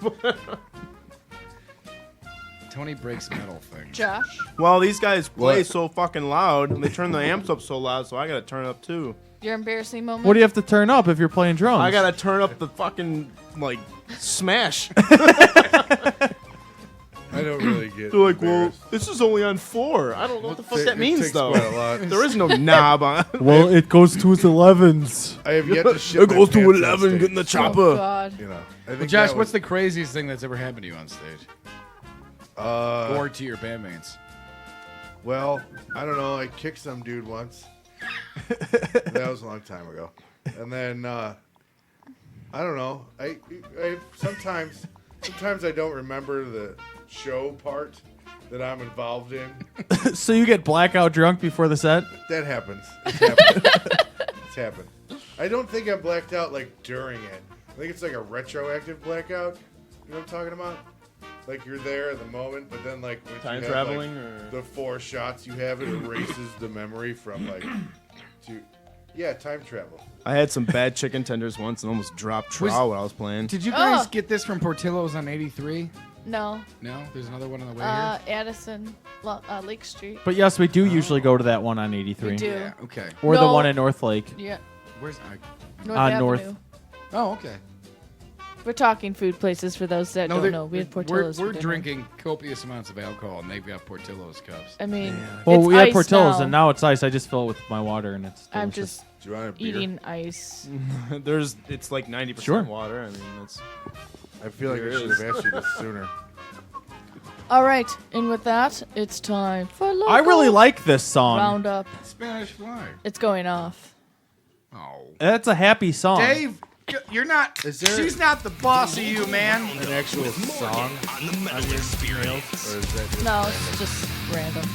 Tony breaks metal things. Josh. Well, these guys play What? so fucking loud, and they turn the amps up so loud, so I gotta turn it up too. Your embarrassing moment. What do you have to turn up if you're playing drums? I gotta turn up the fucking like smash. I don't really get. They're like, well, embarrassed. this is only on 4. I don't know what the fuck It- that it means takes though. quite a lot. There is no knob on. Well, it goes to its 11s. I have yet to ship It my goes to pants on 11. stage, Get in the so, chopper. Oh God. You know, I think Well, Josh, that what's was, the craziest thing that's ever happened to you on stage? Or to your bandmates? Well, I don't know. I kicked some dude once. That was a long time ago. And then I don't know. I sometimes I don't remember the show part that I'm involved in. So you get blackout drunk before the set? That happens. It's happened. It's happened. I don't think I'm blacked out like during it. I think it's like a retroactive blackout. You know what I'm talking about? Like you're there at the moment, but then like when Time you have, traveling, like, or the 4 shots you have, it erases the memory from like time travel. I had some bad chicken tenders once and almost dropped trout while I was playing. Did you guys Oh. get this from Portillo's on 83? No. No? There's another one on the way Addison, Lake Street. But yes, we do usually go to that one on 83. We do. here? Yeah, okay. Or the No. one in North Lake. Yeah. Where's North On Avenue. North. Oh, okay. We're talking food places for those that don't know. We had Portillo's. for We're dinner. drinking copious amounts of alcohol, and they've got Portillo's cups. I mean, Well, it's we had ice Portillo's, now. and now it's ice. I just fill it with my water, and it's delicious. I'm just Do you want a beer? eating ice. It's like 90% Sure. water. I mean, that's. I feel like I There should is. have asked you this sooner. All right, and with that, it's time for local I really like this song. roundup. Spanish fly. It's going off. Oh. That's a happy song. Dave, you're not. Is there- She's not the boss of you, man. An actual song on your mail, or is that just No, it's just random.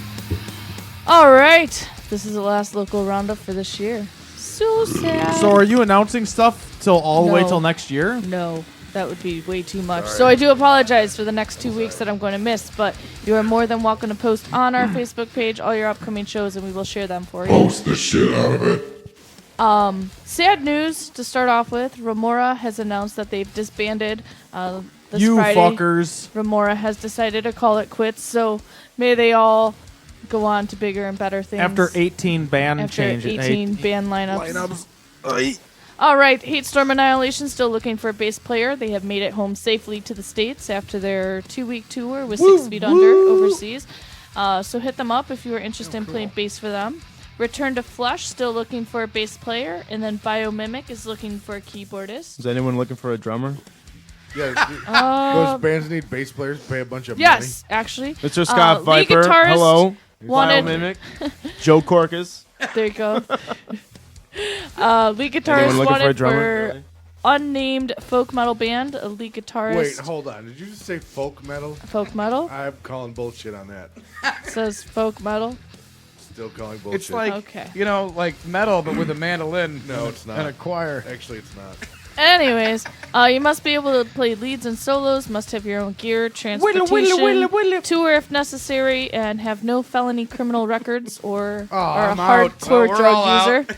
All right, this is the last local roundup for this year. So sad. So are you announcing stuff till all the way No. till next year? No, that would be way too much. So I do apologize for the next 2 weeks that I'm going to miss, but you are more than welcome to post on our Facebook page all your upcoming shows, and we will share them for you. Post the shit out of it. Sad news to start off with. Remora has announced that they've disbanded this You Friday. fuckers. Remora has decided to call it quits, so may they all go on to bigger and better things. After 18 band After changes. 18 band lineups. All right, Hate Storm Annihilation still looking for a bass player. They have made it home safely to the States after their 2-week tour with 6 Feet Under overseas. So hit them up if you are interested in playing bass for them. Return to Flesh still looking for a bass player. And then Biomimic is looking for a keyboardist. Is anyone looking for a drummer? Yeah, those bands need bass players to pay a bunch of Yes, actually. Mr. Scott lead Viper. guitarist Hello. wanted- Biomimic. Joe Corcus. There you go. Lead Anyone guitarist looking for a wanted drummer? for unnamed folk metal band. A lead guitarist. Wait, hold on. Did you just say folk metal? Folk metal? I'm calling bullshit on that. Says folk metal. Still calling bullshit. It's like Okay. like metal, but with a mandolin. No, it's not. And a choir. Actually, it's not. Anyways, you must be able to play leads and solos, must have your own gear, transportation, tour if necessary, and have no felony criminal records or are a I'm out. hardcore We're all drug user.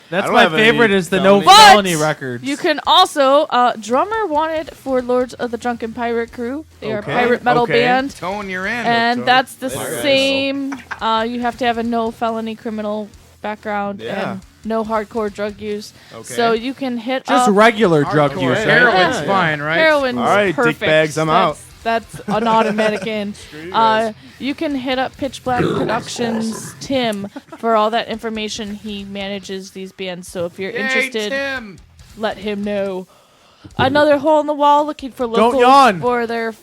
That's I don't my have any favorite is the no felonies. felony records. You can also drummer wanted for Lords of the Drunken Pirate Crew. They are a pirate metal band, Tone, you're in. and that's the Pirate same. You have to have a no felony criminal background Yeah. and no hardcore drug use. Okay. So you can hit Just up regular drug Hardcore. use. Right? Heroin's Yeah. fine, right? Heroin's All right, dick perfect. bags, I'm out. That's an automatic in. You can hit up Pitch Black Productions Tim for all that information. He manages these bands. So if you're interested, Tim. let him know. Another hole in the wall looking for locals yawn. for their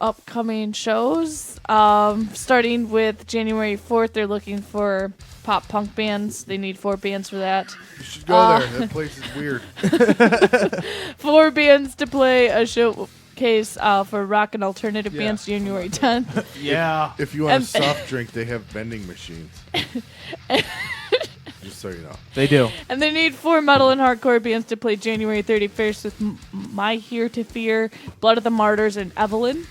upcoming shows. Starting with January 4th, they're looking for pop punk bands. They need 4 bands for that. You should go there. That place is weird. 4 bands to play a showcase for rock and alternative bands January 10th. Yeah. If you want And- a soft drink, they have vending machines. Just so you know. They do. And they need 4 metal and hardcore bands to play January 31st with My Here to Fear, Blood of the Martyrs, and Evelyn.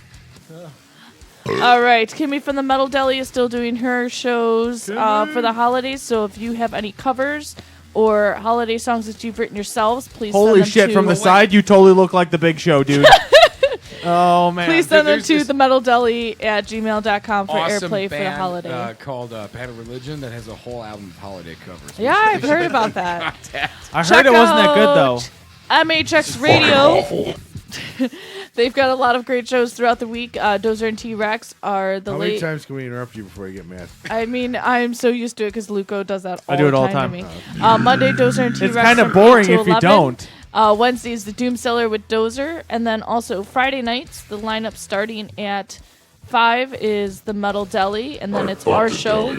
All right, Kimmy from the Metal Deli is still doing her shows for the holidays. So if you have any covers or holiday songs that you've written yourselves, please Holy send them shit! to From the side, you totally look like the Big Show, dude. Oh man! Please send them There's to this themetalDeli@gmail.com for Awesome airplay for the band, holiday. called Bad Religion that has a whole album of holiday covers. Yeah, I've heard about that. I heard it wasn't that good though. MHX Radio. They've got a lot of great shows throughout the week. Dozer and T-Rex are the How many late. times can we interrupt you before you get mad? I mean, I'm so used to it because Luco does that all I do it all the the time to time. me. Monday, Dozer and T-Rex. It's kind of from 8 boring to if you 11. don't. Wednesday is the Doomseller with Dozer. And then also Friday nights, the lineup starting at 5 is the Metal Deli. And then it's our show.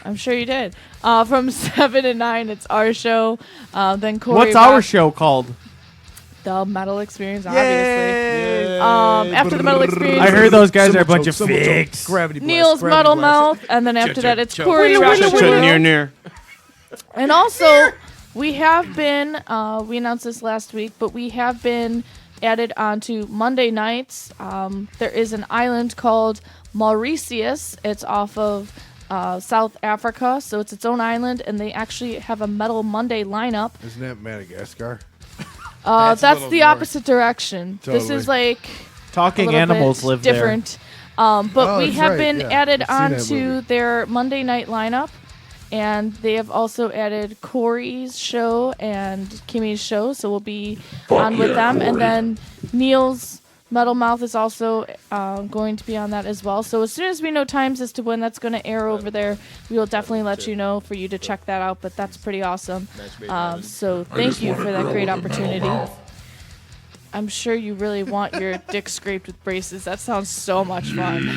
I'm sure you did. From 7 to 9, it's our show. Then Corey What's our Rock- show called? The Metal Experience, obviously. After the Metal Experience, I heard those guys are a bunch of fakes. Gravity blast. Neil's gravity Metal blast. Mouth, and then after that, it's Chug, Corey chug, Rock chug, Show. chug, Near. And also, we have been, we announced this last week, but we have been added onto Monday nights. There is an island called Mauritius. It's off of South Africa, so it's its own island, and they actually have a Metal Monday lineup. Isn't that Madagascar? That's little the north. opposite direction. This Totally. is like a Talking little animals bit live different. But Oh, we that's have right, been yeah. added I've seen that onto movie. their Monday night lineup, and they have also added Corey's show and Kimmy's show, so we'll be on with them. And then Neil's Metal Mouth is also going to be on that as well. So as soon as we know times as to when that's going to air over there, we will definitely let you know for you to check that out. But that's pretty awesome. So thank you for that great opportunity. I'm sure you really want your dick scraped with braces. That sounds so much fun.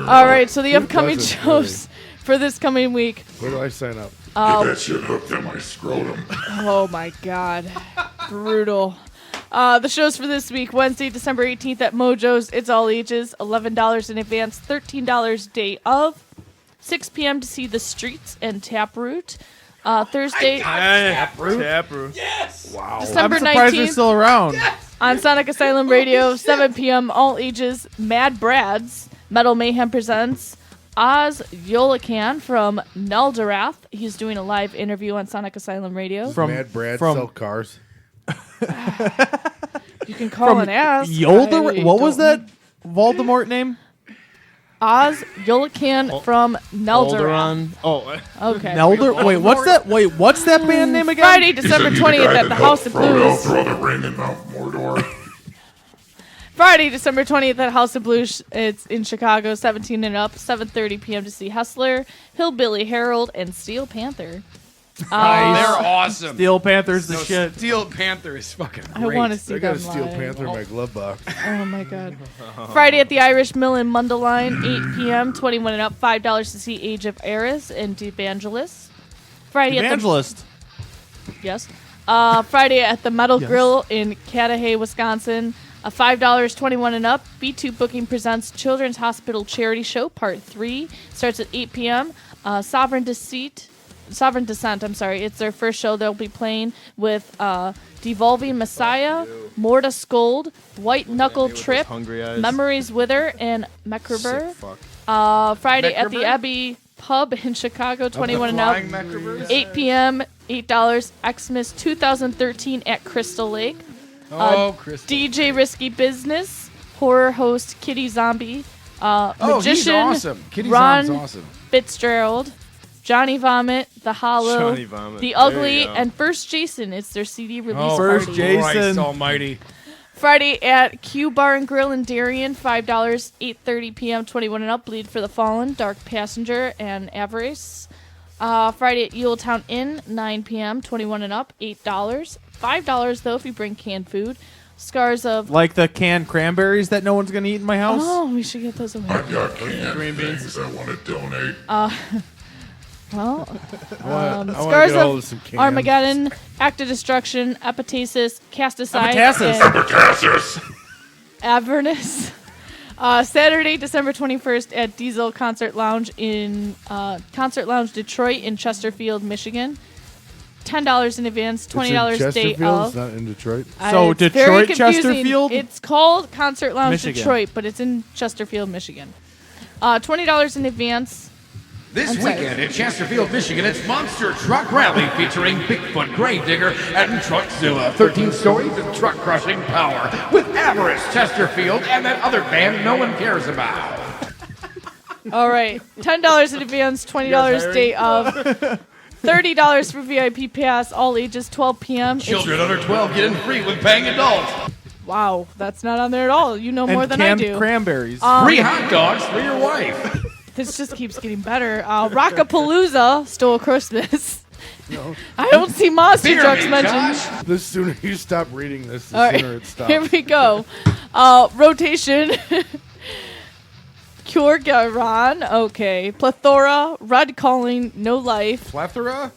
All right, so the upcoming doesn't, shows for this coming week. Where do I sign up? Get that shit hooked in my scrotum. Oh my God, brutal. The shows for this week: Wednesday, December 18th at Mojo's. It's all ages. $11 in advance, $13 day of. 6 p.m. to see The Streets and Taproot. Thursday, Taproot. December I'm surprised they're 19th. still around. On Sonic Asylum Radio, 7 p.m., all ages, Mad Brads, Metal Mayhem presents Oz Yolakan from Neldarath. He's doing a live interview on Sonic Asylum Radio. From- Mad Brad from- sell cars. You can call and ask. Yolder. I What was don't- that Voldemort name? Oz Yolakan from Neldarath. Oh, Okay. Nelder. Wait, what's that? Wait, what's that band name again? Friday, December 20th at the House of Blues. Throw the ring in Mount Mordor. Friday, December 20th at House of Blues. It's in Chicago, 17 and up, 7:30 p.m. to see Hustler, Hillbilly Herald, and Steel Panther. They're awesome. Steel Panther's the shit. Steel Panther is fucking I great. want to see I got them a Steel live. Panther in my glove box. Oh my god. Friday at the Irish Mill in Mundelein, 8 p.m. 21 and up, $5 to see Age of Eris and Evangelist. Friday Evangelist. Yes. Friday at the Metal Grill in Cudahy, Wisconsin. $5, 21 and up. B2 Booking presents Children's Hospital Charity Show Part 3. Starts at 8 p.m. Sovereign Descent. It's their first show. They'll be playing with Devolving Messiah, Morta Scold, White Knuckle Trip, Memories Wither, and Meckerber. Friday at the Abbey Pub in Chicago, 21 and up. 8 p.m. $8. Xmas 2013 at Crystal Lake. Crystal. DJ Risky Business, horror host Kitty Zombie, magician he's awesome. Kitty Ron Zombie's awesome. Fitzgerald, Johnny Vomit, The Hollow, Johnny Vomit. The There Ugly, you go. and First Jason. It's their CD release First party. Jason. Christ almighty. Friday at Q Bar and Grill in Darien, $5, 8:30 p.m. 21 and up. Bleed for the Fallen, Dark Passenger, and Avarice. Friday at Yuletown Inn, 9 p.m. 21 and up, $8. $5 though if you bring canned food. Scars of Like the canned cranberries that no one's gonna eat in my house. Oh, we should get those away. I got canned things I want to donate. Well, I want to Scars get hold of of some cans. Armageddon, Act of Destruction, Epitasis, Cast Aside, Epitasis. and Tassus. Avernus. Saturday, December 21st at Diesel Concert Lounge in Concert Lounge Detroit in Chesterfield, Michigan. $10 in advance, $20 day Chesterfield. of. It's not in Detroit. So It's very Detroit, confusing. Chesterfield? It's called Concert Lounge Michigan. Detroit, but it's in Chesterfield, Michigan. $20 in advance. This weekend in Chesterfield, Michigan, it's Monster Truck Rally featuring Bigfoot Gravedigger and Truckzilla. 13 stories of truck crushing power with Avarice Chesterfield and that other band no one cares about. All right, $10 in advance, $20 day of. $30 for VIP pass, all ages, 12 p.m. Children under 12 get in free with paying adults. Wow, that's not on there at all. You know more And than I canned do. cranberries. Free hot dogs for your wife. This just keeps getting better. Rockapalooza stole Christmas. I don't see monster Fear trucks me, mentioned. Josh. The sooner you stop reading this, the All right, sooner it stops. here we go. Rotation. Kjorgaran, okay. Plethora, Red Calling, No Life. Plethora?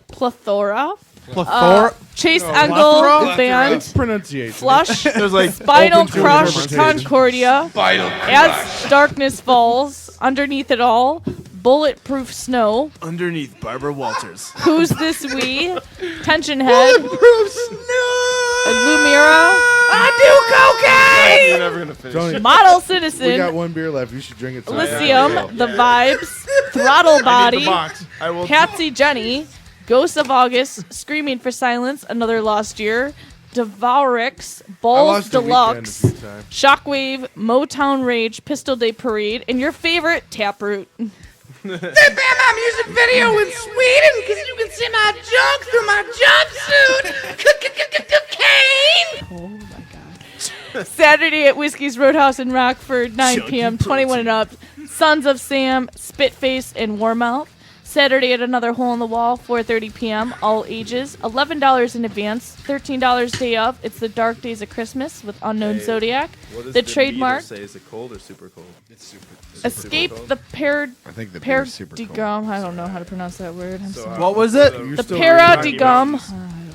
Plethora. Plethora. Chase No, Engel, plethora? the band. It's pronunciation. Flush. There's like Spinal open to Crush, interpretation. Concordia. Vital As Darkness Falls, Underneath It All, Bulletproof Snow, Underneath Barbara Walters. Who's This We, Tension Head, Lumira, You're never gonna finish. Tony, Model we got Citizen, one beer left. You should drink it. Elysium, The Vibes, Throttle The Body, box. I will. Patsy Jenny, Ghost of August, Screaming for Silence, Another Lost Year, Devourix, I Balls lost the weekend Deluxe, a few times. Shockwave, Motown Rage, Pistol Day Parade, and your favorite, Taproot. They banned my music video in Sweden because you can see my junk through my jumpsuit. Cocaine. Oh my god. Saturday at Whiskey's Roadhouse in Rockford, 9 p.m., 21 and up. Sons of Sam, Spitface, and Warmouth. Saturday at Another Hole in the Wall, 4:30 p.m., all ages. $11 in advance, $13 day of. It's the Dark Days of Christmas with Unknown Zodiac. What does The meter trademark. say? Is it cold or super cold? It's super. Escape cold? the I think the beer is super cold. Paradigm. I don't know how to pronounce that word. I'm sorry. What was it? You're The still Paradigm. The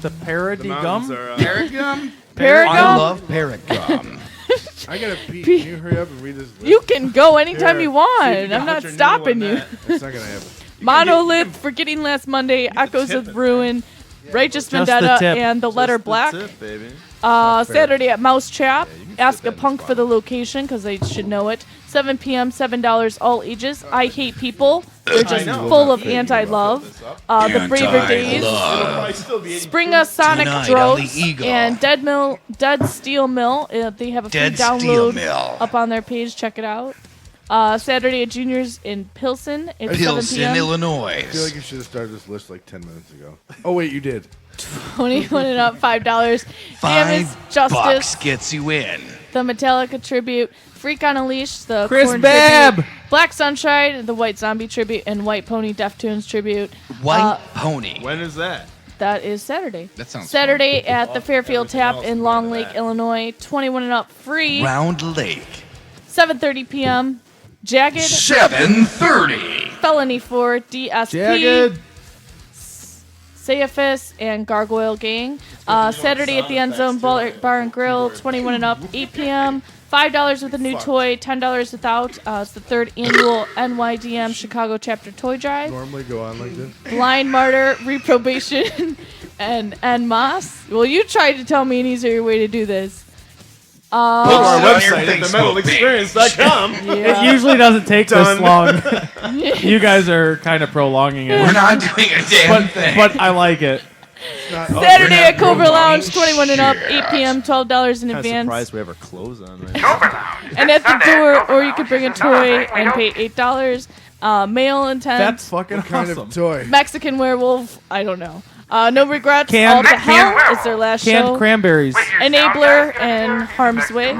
The Paradigm? mountains are. Paragum? Paradigm. Paragum. I gotta pee. Can you hurry up and read this list? You can go anytime Here. you want. See if you can I'm not put your stopping noodle in you. that. That's not gonna happen. Monolith, Forgetting Last Monday, Echoes of Ruin, Righteous Just the Vendetta, tip. and The Letter Black. That's it, baby. Saturday at Mousetrap. can Ask fit a that in punk this for the location because they should know it. 7 p.m., $7, all ages. I Hate People. They're just know. full of anti-love. The Braver Days. I'd still be eating Springa Sonic Tonight on Droves the Eagle. and Dead Steel Mill. They have a free Dead Steel download Mill. up on their page. Check it out. Saturday at Juniors in Pilsen. It's 7 Pilsen, p.m. Illinois. I feel like you should have started this list like 10 minutes ago. Oh wait, you did. 21 and up, $5. Damage $5 Justice. gets you in. The Metallica tribute. Freak on a Leash. The Chris Korn Babb. tribute, Black Sunshine, the White Zombie tribute, and White Pony Deftones tribute. White Pony. When is that? That is Saturday. That sounds Saturday at the Fairfield Everything Tap else in is Long going to Lake, that. Illinois. 21 and up free. Round Lake. 7:30 p.m. Jagged 7:30. Felony for DSP. Jagged. Safis and Gargoyle Gang. Saturday at the End Zone Bar and Grill, 21 and up, 8 p.m. $5 with a new toy, $10 without. It's the 3rd annual NYDM Chicago Chapter Toy Drive. Normally go on like this. Blind Martyr, Reprobation, and Moss. Well, you tried to tell me an easier way to do this. Go to our on your website at Facebook themetalexperience.com. It usually doesn't take this Done. long. You guys are kind of prolonging it. We're not doing a damn thing. But I like it. Saturday at Cobra prolonging Lounge, 21 and up, 8 p.m., $12 in I'm advance. surprised we have our clothes on right now. And at the door, or you could bring a toy and pay $8. Male intent. That's fucking What kind awesome. of toy? Mexican werewolf. I don't know. No regrets. Canned- All to hell is their last Canned show. cranberries. Enabler and Harm's Way.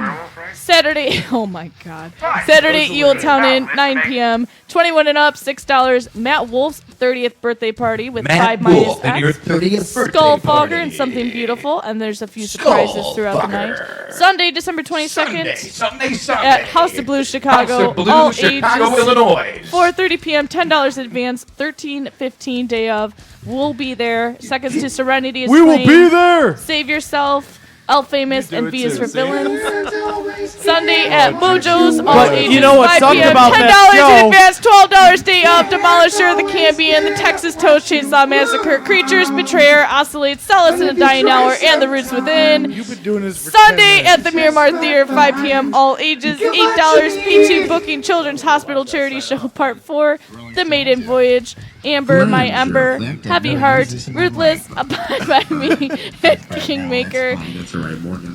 Saturday. Oh my God. Saturday, Eel Town Inn, 9 p.m. 21 and up, $6. Matt Wolf's 30th birthday party with Matt 5 minus Wolf and your X. 30th birthday Skull party. Fogger and Something Beautiful, and there's a few surprises throughout the night. Sunday, December 22nd. Sunday. At House of Blues Chicago, House of Blues, all Chicago, ages, Illinois. 4:30 p.m., $10 in advance, 13:15 day of. We'll be there. Seconds to Serenity is We will playing. be there. Save Yourself, El Famous, You do and it V is too, for see? Villains. Sunday at Mojo's, all But ages, you know what 5 sucked p.m., about $10 that in show? advance, $12 day of. Demolisher, The Cambion, The Texas Toast Chainsaw Massacre, Creatures, Betrayer, Oscillate, Solace in a Dying Hour, and The Roots Within. You've been doing this for Sunday 10 at the Miramar Theater, 5 p.m., all ages, $8. P2 Booking Children's Hospital Charity Show Part 4, The Maiden Voyage, Amber, My Ember, Heavy Heart, Ruthless, Abide by Me, and Kingmaker.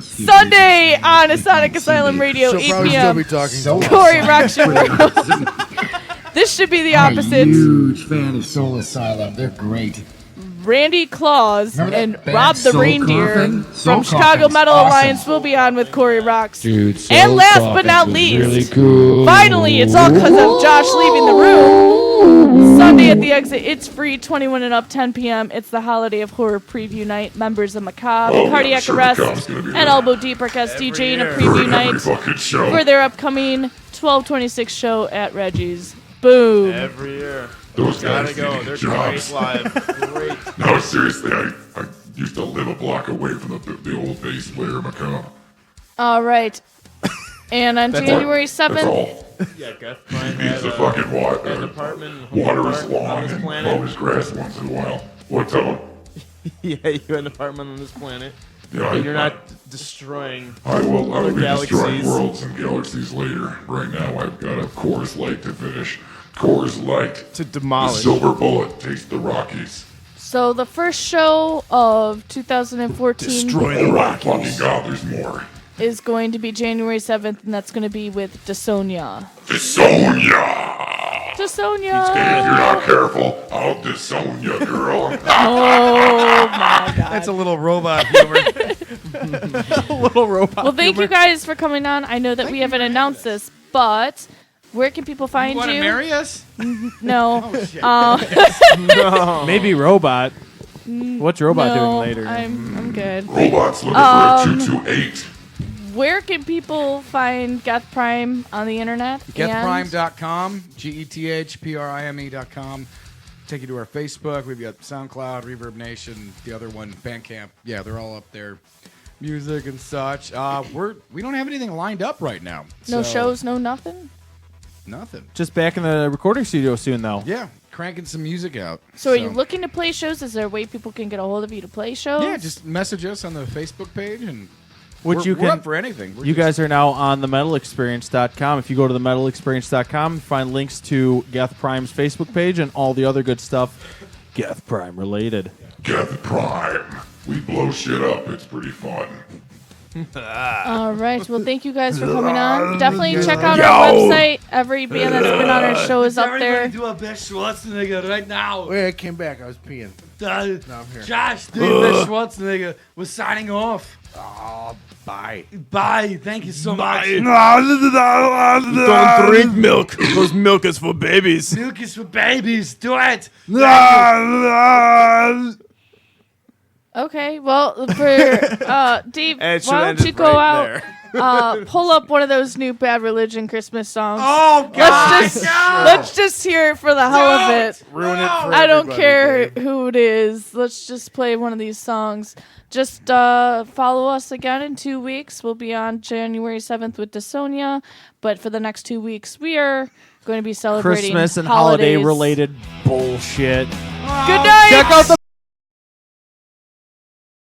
Sunday on a Sonic Asylum Radio, She'll 8 probably p.m. still be talking. Corey Rocks your world. This should be the opposite. Huge fan of Soul Asylum. They're great. Randy Claus Remember that and band Rob the Soul Reindeer Coffin? from Soul Chicago Coffin's Metal awesome. Alliance will be on with Corey Rocks. Dude, Soul And last but Coffins not was least, really cool. finally, it's all because of Josh leaving the room. Sunday at the exit, it's free, 21 and up, 10 p.m. It's the Holiday of Horror preview night. Members of Macabre, Oh, yeah, Cardiac sure, Arrest, Macabre's gonna be and there. Elbow Deep are guest DJ in a year. preview Every night fucking show. for their upcoming 1226 show at Reggie's. Boom. Every year. Those Gotta guys go. need They're jobs. great live. Great. No, seriously, I used to live a block away from the old bass player, Macabre. All right. And on January 7th, That's all. Yeah, Geth Prime He needs had a fucking an apartment in water his Home Park on lawn this and planet. mow his grass once in a while. What's up? Yeah, you had an apartment on this planet. Yeah, And you're not destroying I will other be destroying galaxies. worlds and galaxies later. Right now, I've got a Coors Light to finish. Coors Light. To The demolish. silver bullet. Taste the Rockies. so the first show of 2014 Oh my fucking god, there's more. is going to be January 7th, and that's going to be with DeSonia. Sonia! DeSonia! If you're not careful, I'll disown you, girl. Oh my god. That's a little robot humor. Little robot. Well, thank you guys for coming on. I know that we haven't announced this, but where can people find Want to you? marry us? No. Maybe robot. What's robot doing No, later? I'm good. Robots looking for a 228. Where can people find Geth Prime on the internet? Gethprime.com, GETHPRIME.com. Take you to our Facebook. We've got SoundCloud, Reverb Nation, the other one, Bandcamp. Yeah, they're all up there. Music and such. We don't have anything lined up right now. No so- shows, no nothing. Nothing. Just back in the recording studio soon, though. Yeah, cranking some music out. So, are you looking to play shows? Is there a way people can get a hold of you to play shows? Yeah, just message us on the Facebook page and Which we're, you we're can. up for anything. We're You just- guys are now on themetalexperience.com. If you go to themetalexperience.com, you find links to Geth Prime's Facebook page and all the other good stuff Geth Prime related. Geth Prime. We blow shit up. It's pretty fun. All right. Well, thank you guys for coming on. Definitely check out our website. Every band that's been on our show is up there. Do our best Schwarzenegger right now. Wait, I came back. I was peeing. Now I'm here. Josh, do your best Schwarzenegger. We're signing off. Oh, bye. Bye. Thank you so much. Don't drink milk, because milk is for babies. Milk is for babies. Do it. Okay. Well, for Dave, And it should why end don't you it go right out, pull up one of those new Bad Religion Christmas songs. Oh, God. Let's just hear it for the hell of it. Ruin it for I don't everybody, care Dave. who it is. Let's just play one of these songs. Just follow us again in 2 weeks. We'll be on January 7th with DeSonia. But for the next 2 weeks, we are going to be celebrating Christmas and holidays. holiday related bullshit. Good night. Check out the